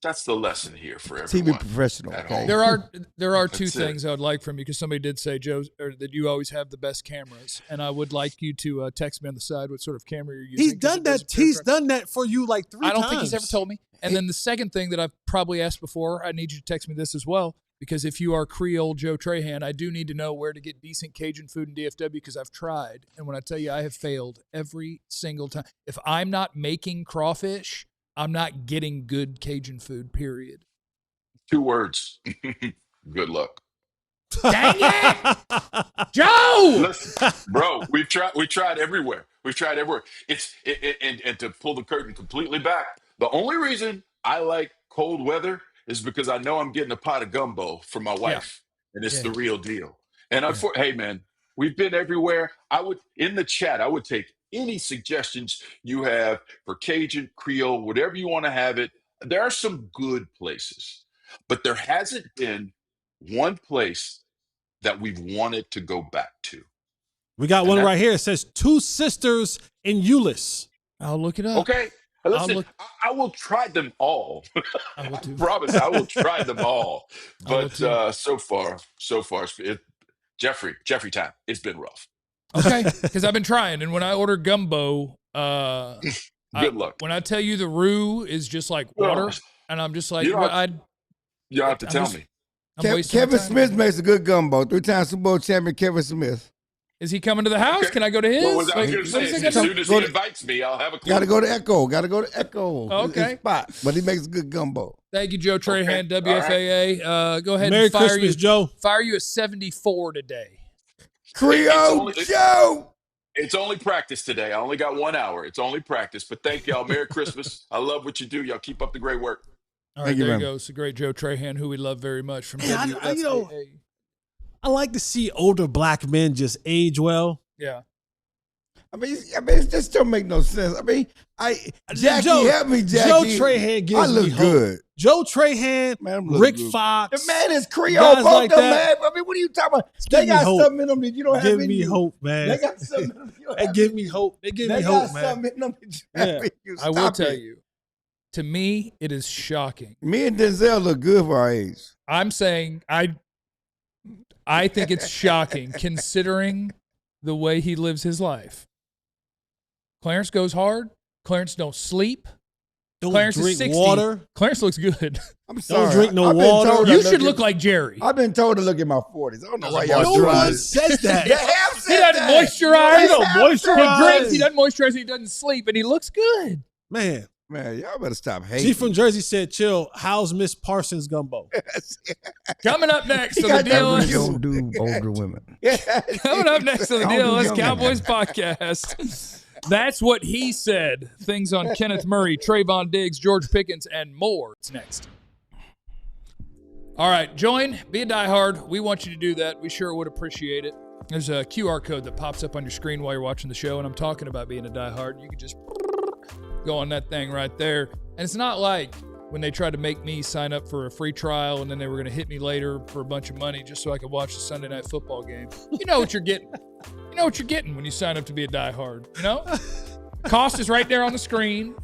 That's the lesson here for everyone.
TV professional.
at
Okay.
home.
There are two
That's it.
things I would like from you because somebody did say, Joe, or that you always have the best cameras, and I would like you to text me on the side what sort of camera you're using.
He's done that. He's done that for you like 3 times.
I don't think he's ever told me. And then the second thing that I've probably asked before, I need you to text me this as well, because if you are Creole Joe Trahan, I do need to know where to get decent Cajun food in DFW because I've tried. And when I tell you I have failed every single time. If I'm not making crawfish, I'm not getting good Cajun food, period.
2 words. Good luck.
Dang it! Joe!
Listen, bro, we tried everywhere. We've tried everywhere. And to pull the curtain completely back, the only reason I like cold weather is because I know I'm getting a pot of gumbo for my wife, and it's the real deal. And hey, man, we've been everywhere. In the chat, I would take any suggestions you have for Cajun, Creole, whatever you want to have it. There are some good places, but there hasn't been one place that we've wanted to go back to.
We got one right here. It says 2 sisters in Euless.
I'll look it up.
Okay. Listen, I will try them all.
I will too.
Promise, I will try them all. But so far, Jeffrey time, it's been rough.
Okay, because I've been trying, and when I order gumbo,
good luck.
When I tell you the roux is just like water, and I'm just like,
you don't have to tell me.
Kevin Smith makes a good gumbo. 3-time Super Bowl champion Kevin Smith.
Is he coming to the house? Can I go to his?
Well, what I was going to say, as soon as he invites me, I'll have a clue.
Got to go to Echo.
Okay.
His spot, but he makes good gumbo.
Thank you, Joe Trahan, WFAA. Right. Go ahead
Merry
and fire
Christmas,
you.
Joe.
Fire you at 74 today.
Creole Joe.
It's only practice today. I only got 1 hour. It's only practice. But thank y'all. Merry Christmas. I love what you do. Y'all keep up the great work.
All right, there you go. It's the great Joe Trahan, who we love very much from WFAA.
I like to see older black men just age well.
Yeah.
I mean, it just don't make no sense. I mean, Jackie, help me, Jackie.
Joe Trahan gives me hope. Good. Joe Trahan, Rick Fox.
The man is Creole. Both like them, man. I mean, what are you talking about? They got something in them that you don't have in you.
Give me hope, man.
They got something in them you don't have.
They give me hope. They give me hope, man.
They got something in them that you have in you.
I will tell you. To me, it is shocking.
Me and Denzel look good for our age.
I'm saying I think it's shocking considering the way he lives his life. Clarence goes hard. Clarence don't sleep.
Clarence drink is 60. Water.
Clarence looks good.
I'm sorry.
Don't drink no water.
You should look like Jerry.
I've been told to look at my 40s. I don't know why
y'all
do
one says that.
They have said
he doesn't moisturize.
He don't moisturize.
He drinks. He doesn't moisturize. He doesn't sleep, and he looks good.
Man, y'all better stop hating.
She from Jersey said, "Chill. How's Miss Parsons gumbo?"
Coming up next on the DLLS.
Don't do older women.
Coming up next on the DLLS Cowboys podcast. That's what he said. Things on Kenneth Murray, TrevonDiggs, George Pickens, and more. It's next. All right, join. Be a diehard. We want you to do that. We sure would appreciate it. There's a QR code that pops up on your screen while you're watching the show, and I'm talking about being a diehard. You can just go on that thing right there. And it's not like when they tried to make me sign up for a free trial and then they were going to hit me later for a bunch of money just so I could watch the Sunday night football game. You know what you're getting. You know what you're getting when you sign up to be a diehard, you know? Cost is right there on the screen.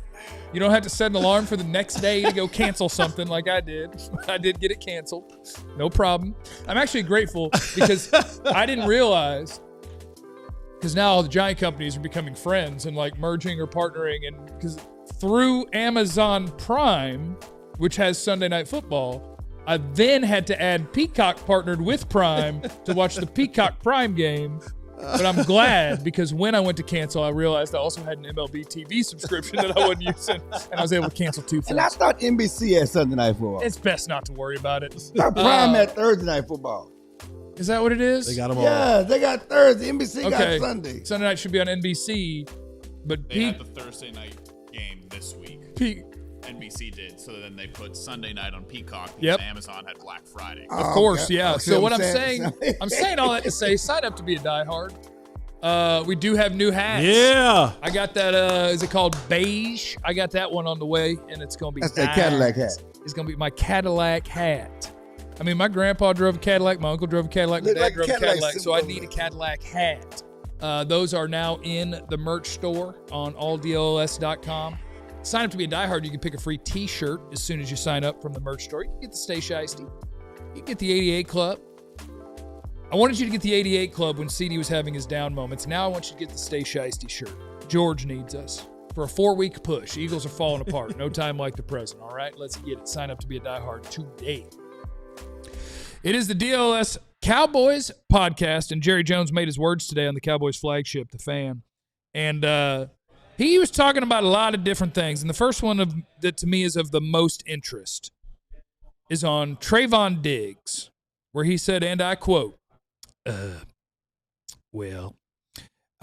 You don't have to set an alarm for the next day to go cancel something like I did. I did get it canceled. No problem. I'm actually grateful because I didn't realize, because now all the giant companies are becoming friends and like merging or partnering, and because through Amazon Prime, which has Sunday Night Football, I then had to add Peacock partnered with Prime to watch the Peacock Prime game. But I'm glad, because when I went to cancel, I realized I also had an MLB TV subscription that I wasn't using, and I was able to cancel 2 things.
And I thought NBC had Sunday Night Football.
It's best not to worry about it.
Prime had Thursday Night Football.
Is that what it is?
They got them all.
Yeah, they got Thursday. NBC got Sunday.
Sunday night should be on NBC, but
they had the Thursday night game this week. NBC did, so then they put Sunday night on Peacock because Amazon had Black Friday.
Of course, yeah. So what I'm saying all that to say, sign up to be a diehard. We do have new hats.
Yeah.
I got that, is it called beige? I got that one on the way, and it's going to be
That's that Cadillac hat.
It's going to be my Cadillac hat. I mean, my grandpa drove a Cadillac, my uncle drove a Cadillac, my dad drove a Cadillac, so I need a Cadillac hat. Those are now in the merch store on alldlls.com. Sign up to be a diehard. You can pick a free T-shirt as soon as you sign up from the merch store. You can get the Stay Shiesty. You can get the 88 Club. I wanted you to get the 88 Club when CD was having his down moments. Now I want you to get the Stay Shiesty shirt. George needs us for a 4-week push. Eagles are falling apart. No time like the present. All right, let's get it. Sign up to be a diehard today. It is the DLLS Cowboys podcast, and Jerry Jones made his words today on the Cowboys flagship, The Fan. And he was talking about a lot of different things, and the first one that to me is of the most interest is on TrevonDiggs, where he said, and I quote, well,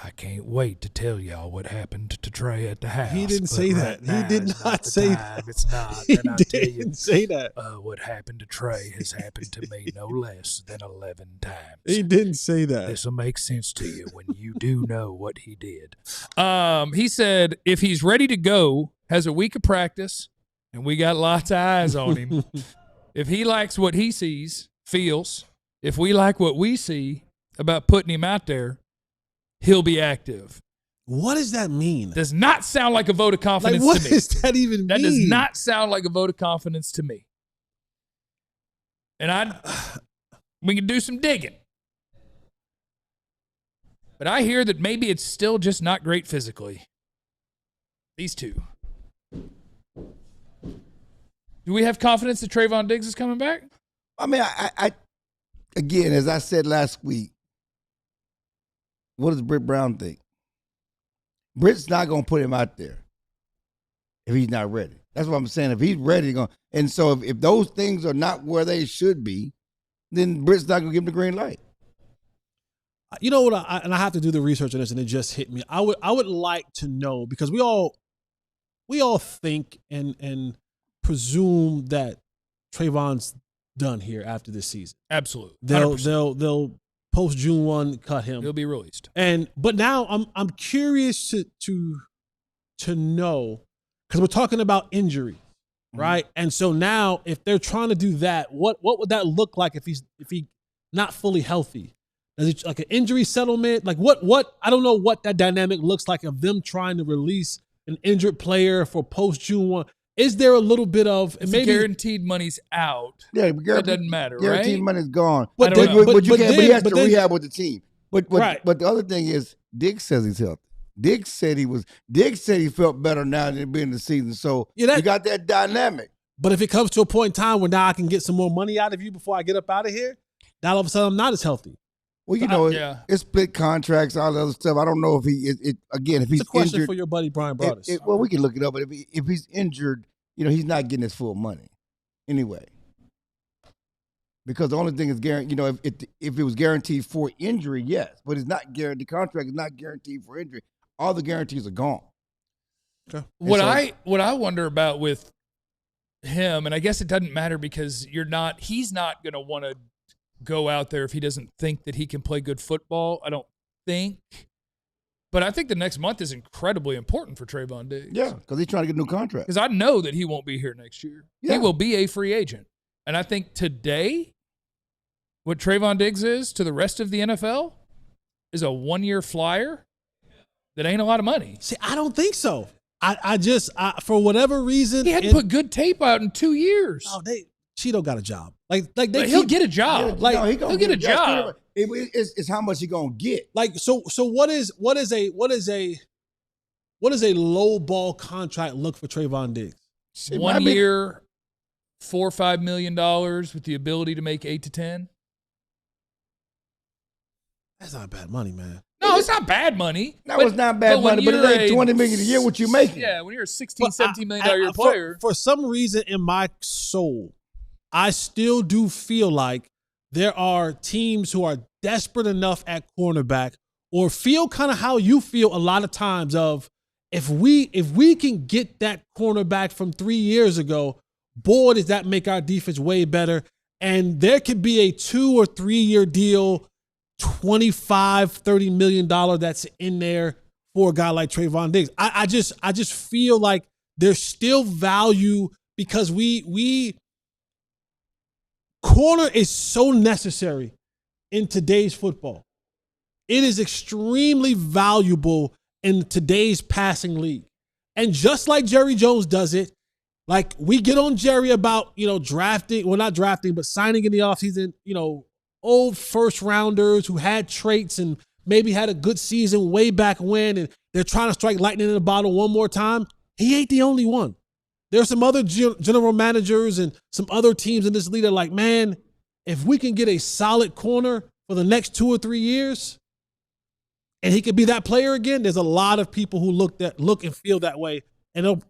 I can't wait to tell y'all what happened to Trey at the house.
He didn't say that. He did not say that.
It's not.
He didn't say that.
What happened to Trey has happened to me no less than 11 times.
He didn't say that.
This will make sense to you when you do know what he did. He said if he's ready to go, has a week of practice, and we got lots of eyes on him. If he likes what he sees, feels, if we like what we see about putting him out there, he'll be active.
What does that mean?
Does not sound like a vote of confidence
what
to me.
does that even mean?
That does not sound like a vote of confidence to me. And we can do some digging. But I hear that maybe it's still just not great physically. These two. Do we have confidence that TrevonDiggs is coming back?
I mean, I again, as I said last week, what does Britt Brown think? Britt's not going to put him out there if he's not ready. That's what I'm saying. If he's ready, and so if those things are not where they should be, then Britt's not going to give him the green light.
You know what? I have to do the research on this, and it just hit me. I would like to know, because we all think and presume that Trevon's done here after this season.
Absolutely.
100%. They'll post June 1 cut him.
He'll be released.
But now I'm curious to know, because we're talking about injury, right? And so now if they're trying to do that, what would that look like if he's not fully healthy? Is it like an injury settlement? Like what? I don't know what that dynamic looks like of them trying to release an injured player for post June 1. Is there a little bit of
maybe guaranteed money's out?
Yeah,
that doesn't matter,
guaranteed
right?
money's gone.
But
he has to rehab with the team. But the other thing is, Diggs says he's healthy. Diggs said he felt better now than being in the season. So you got that dynamic.
But if it comes to a point in time where now I can get some more money out of you before I get up out of here, now all of a sudden I'm not as healthy.
Well, it's split contracts, all the other stuff. I don't know if if he's
it's a question
injured,
for your buddy Brian Broaddus.
Well, we can look it up, but if he's injured, he's not getting his full money anyway. Because the only thing is guaranteed, if it was guaranteed for injury, yes, but it's not guaranteed. The contract is not guaranteed for injury. All the guarantees are gone.
Okay.
What I wonder about with him, and I guess it doesn't matter because he's not going to want to go out there if he doesn't think that he can play good football. I don't think. But I think the next month is incredibly important for TrevonDiggs.
Yeah, because he's trying to get a new contract.
Because I know that he won't be here next year. Yeah. He will be a free agent. And I think today, what TrevonDiggs is to the rest of the NFL is a 1-year flyer that ain't a lot of money.
See, I don't think so. I just for whatever reason,
he hadn't put good tape out in 2 years.
Oh, Cheeto got a job.
He'll get a job. He'll get a job.
It's how much he gonna get.
So what is a low ball contract look for TrevonDiggs?
1 year, $4 or $5 million with the ability to make 8 to 10.
That's not bad money, man.
No, it's not bad money.
No, it's not bad money, but it ain't $20 million a year what you making.
Yeah, when you're a $16-17 million player.
For some reason in my soul, I still do feel like there are teams who are desperate enough at cornerback, or feel kind of how you feel a lot of times of, if we can get that cornerback from 3 years ago, boy, does that make our defense way better. And there could be a 2 or 3 year deal, $25-30 million that's in there for a guy like TrevonDiggs. I just feel like there's still value, because we corner is so necessary in today's football. It is extremely valuable in today's passing league. And just like Jerry Jones does it, like we get on Jerry about, drafting, well, not drafting, but signing in the offseason, old first rounders who had traits and maybe had a good season way back when, and they're trying to strike lightning in a bottle one more time. He ain't the only one. There's some other general managers and some other teams in this league that are like, man, if we can get a solid corner for the next 2 or 3 years and he could be that player again, there's a lot of people who look and feel that way. And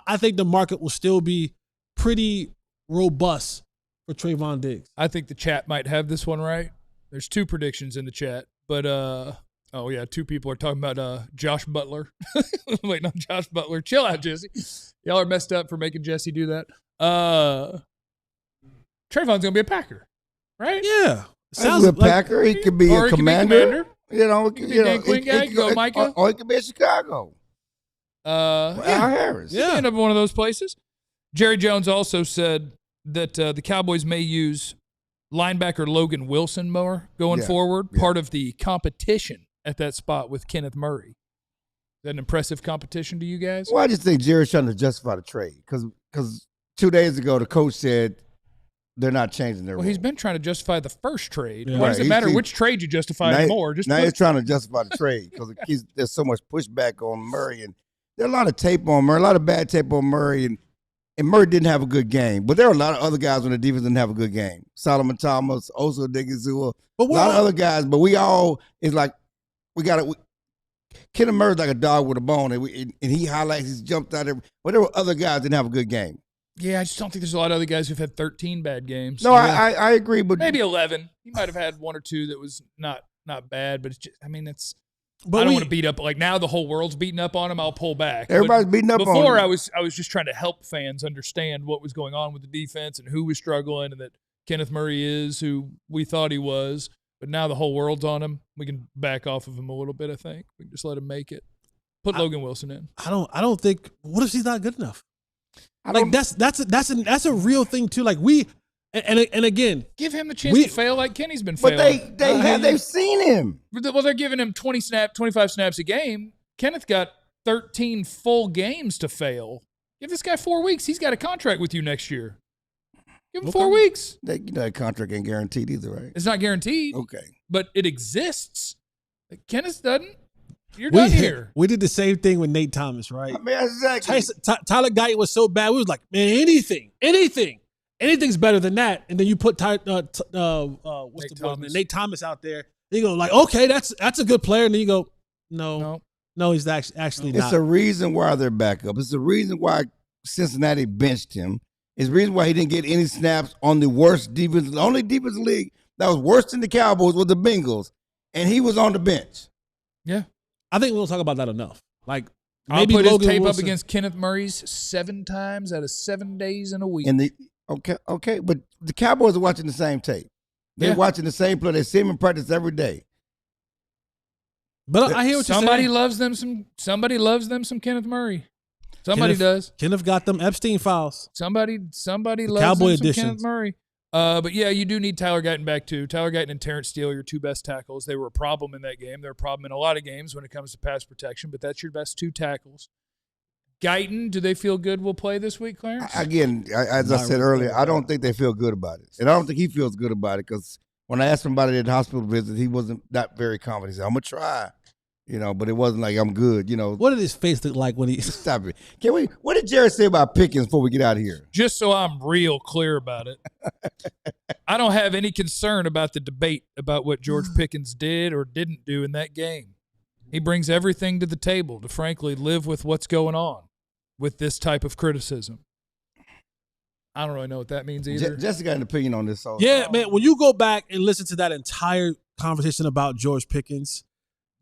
I think the market will still be pretty robust for TrevonDiggs.
I think the chat might have this one right. There's 2 predictions in the chat, but 2 people are talking about Josh Butler. Waiting on Josh Butler. Chill out, Jesse. Y'all are messed up for making Jesse do that. Trevon's gonna be a Packer, right?
Yeah,
sounds like a Packer. He could be a commander.
He could go Micah,
or he could be in Chicago. Al Harris.
Yeah, end up in one of those places. Jerry Jones also said that the Cowboys may use linebacker Logan Wilson more going forward, part of the competition at that spot with Kenneth Murray. Is that an impressive competition to you guys?
Well, I just think Jerry's trying to justify the trade because 2 days ago the coach said they're not changing their rule.
He's been trying to justify the first trade. Yeah. Why does it matter which trade you justify more?
Now he's trying to justify the trade because there's so much pushback on Murray, and there's a lot of tape on Murray, a lot of bad tape on Murray, and Murray didn't have a good game. But there are a lot of other guys on the defense didn't have a good game. Solomon Thomas, Oso Digizua, a lot of other guys. But we all, it's like Kenneth Murray's like a dog with a bone, and he highlights, he's jumped out there. But there were other guys that didn't have a good game.
Yeah, I just don't think there's a lot of other guys who've had 13 bad games.
No, I agree, but
maybe 11. He might have had 1 or 2 that was not bad, but it's just, I mean, it's.
But
I don't want to beat up. Like now, the whole world's beating up on him. I'll pull back.
Everybody's beating up on him.
Before, I was just trying to help fans understand what was going on with the defense and who was struggling, and that Kenneth Murray is who we thought he was. But now the whole world's on him. We can back off of him a little bit. I think we can just let him make it. Put Logan Wilson in.
I don't think. What if he's not good enough? Like that's a real thing too. Like we. And again,
give him the chance to fail like Kenny's been
failing.
But
they've seen him.
Well, they're giving him 25 snaps a game. Kenneth got 13 full games to fail. Give this guy 4 weeks. He's got a contract with you next year. Give him 4 weeks.
That contract ain't guaranteed either, right?
It's not guaranteed.
Okay.
But it exists. Kenneth doesn't. You're done here.
We did the same thing with Nate Thomas, right?
I mean, exactly.
Tyler Guyton was so bad. We was like, man, anything's better than that. And then you put Nate Thomas out there. You go like, okay, that's a good player. And then you go, no, he's actually not.
It's a reason why they're back up. It's the reason why Cincinnati benched him. It's the reason why he didn't get any snaps on the worst defense. The only defense in the league that was worse than the Cowboys was the Bengals, and he was on the bench.
Yeah, I think we don't talk about that enough. Like.
Maybe I'll put Logan his tape Wilson up against Kenneth Murray's 7 times out of 7 days in a week.
Okay, but the Cowboys are watching the same tape. They're watching the same play. They see him in practice every day.
But I hear what you're saying.
Somebody loves them some Kenneth Murray. Somebody does.
Kenneth got them Epstein files.
Somebody
the
loves
Cowboy
them some
editions.
Kenneth Murray. But yeah, you do need Tyler Guyton back too. Tyler Guyton and Terrence Steele, your 2 best tackles. They were a problem in that game. They're a problem in a lot of games when it comes to pass protection, but that's your best 2 tackles. Guyton, do they feel good will play this week, Clarence?
Again, as I said earlier, I don't think they feel good about it. And I don't think he feels good about it because when I asked him about it at the hospital visit, he wasn't that very confident. He said, I'm going to try. But it wasn't like I'm good,
What did his face look like when he...
Stop it. What did Jared say about Pickens before we get out of here?
Just so I'm real clear about it, I don't have any concern about the debate about what George Pickens did or didn't do in that game. He brings everything to the table to, frankly, live with what's going on with this type of criticism. I don't really know what that means either.
Jessica got an opinion on this.
Man, when you go back and listen to that entire conversation about George Pickens,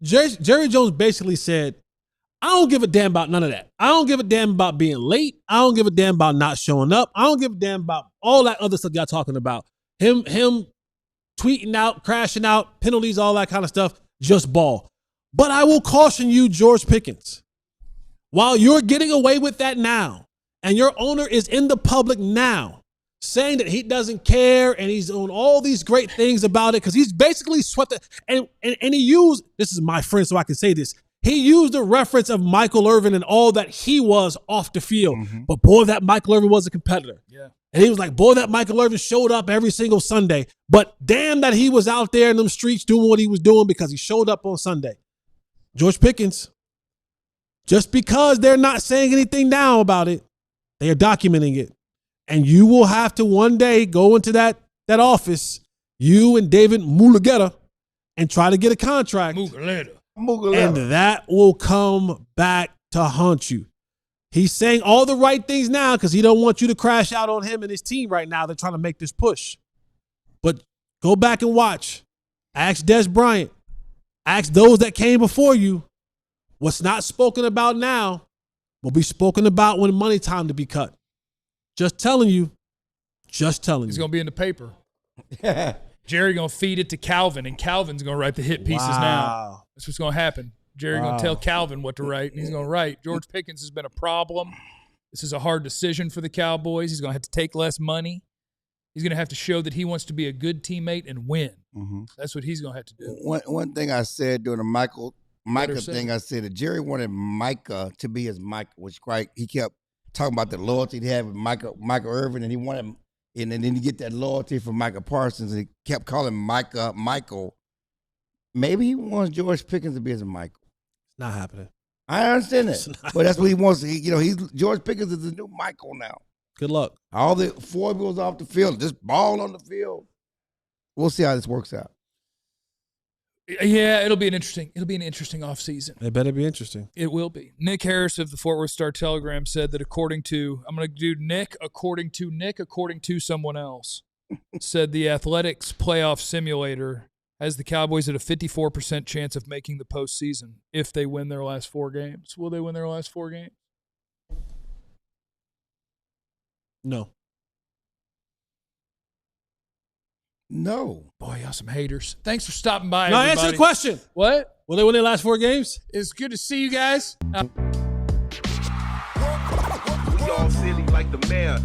Jerry Jones basically said, I don't give a damn about none of that. I don't give a damn about being late. I don't give a damn about not showing up. I don't give a damn about all that other stuff y'all talking about. Him tweeting out, crashing out, penalties, all that kind of stuff, just ball. But I will caution you, George Pickens, while you're getting away with that now, and your owner is in the public now, saying that he doesn't care and he's doing all these great things about it because he's basically swept it. And he used, this is my friend so I can say this, he used the reference of Michael Irvin and all that he was off the field. Mm-hmm. But boy, that Michael Irvin was a competitor.
Yeah.
And he was like, boy, that Michael Irvin showed up every single Sunday. But damn that he was out there in them streets doing what he was doing because he showed up on Sunday. George Pickens, just because they're not saying anything now about it, they are documenting it. And you will have to one day go into that office, you and David Mulugheta, and try to get a contract.
Mulugheta.
And that will come back to haunt you. He's saying all the right things now because he don't want you to crash out on him and his team right now. They're trying to make this push. But go back and watch. Ask Des Bryant. Ask those that came before you. What's not spoken about now will be spoken about when money time to be cut. Just telling you. Just telling you.
He's going to be in the paper. Jerry going to feed it to Calvin, and Calvin's going to write the hit pieces now. That's what's going to happen. Jerry going to tell Calvin what to write, and he's going to write. George Pickens has been a problem. This is a hard decision for the Cowboys. He's going to have to take less money. He's going to have to show that he wants to be a good teammate and win. Mm-hmm. That's what he's going to have to do.
One thing I said during the Micah thing, I said that Jerry wanted Micah to be his Micah, which he kept talking about the loyalty he had with Michael Irvin, and he wanted him, and then you get that loyalty from Micah Parsons, and he kept calling Micah Michael. Maybe he wants George Pickens to be his Michael.
It's not happening.
I understand that, but that's what he wants. He's George Pickens is the new Michael now.
Good luck.
All the foibles off the field, just ball on the field. We'll see how this works out.
Yeah, it'll be an interesting offseason.
It better be interesting.
It will be. Nick Harris of the Fort Worth Star-Telegram said that according to someone else, said the Athletics playoff simulator has the Cowboys at a 54% chance of making the postseason if they win their last 4 games. Will they win their last 4 games?
No.
No.
Boy, y'all some haters. Thanks for stopping by,
No,
everybody.
answer the question.
What?
Will they win their last 4 games?
It's good to see you guys.
We all silly like the mayor.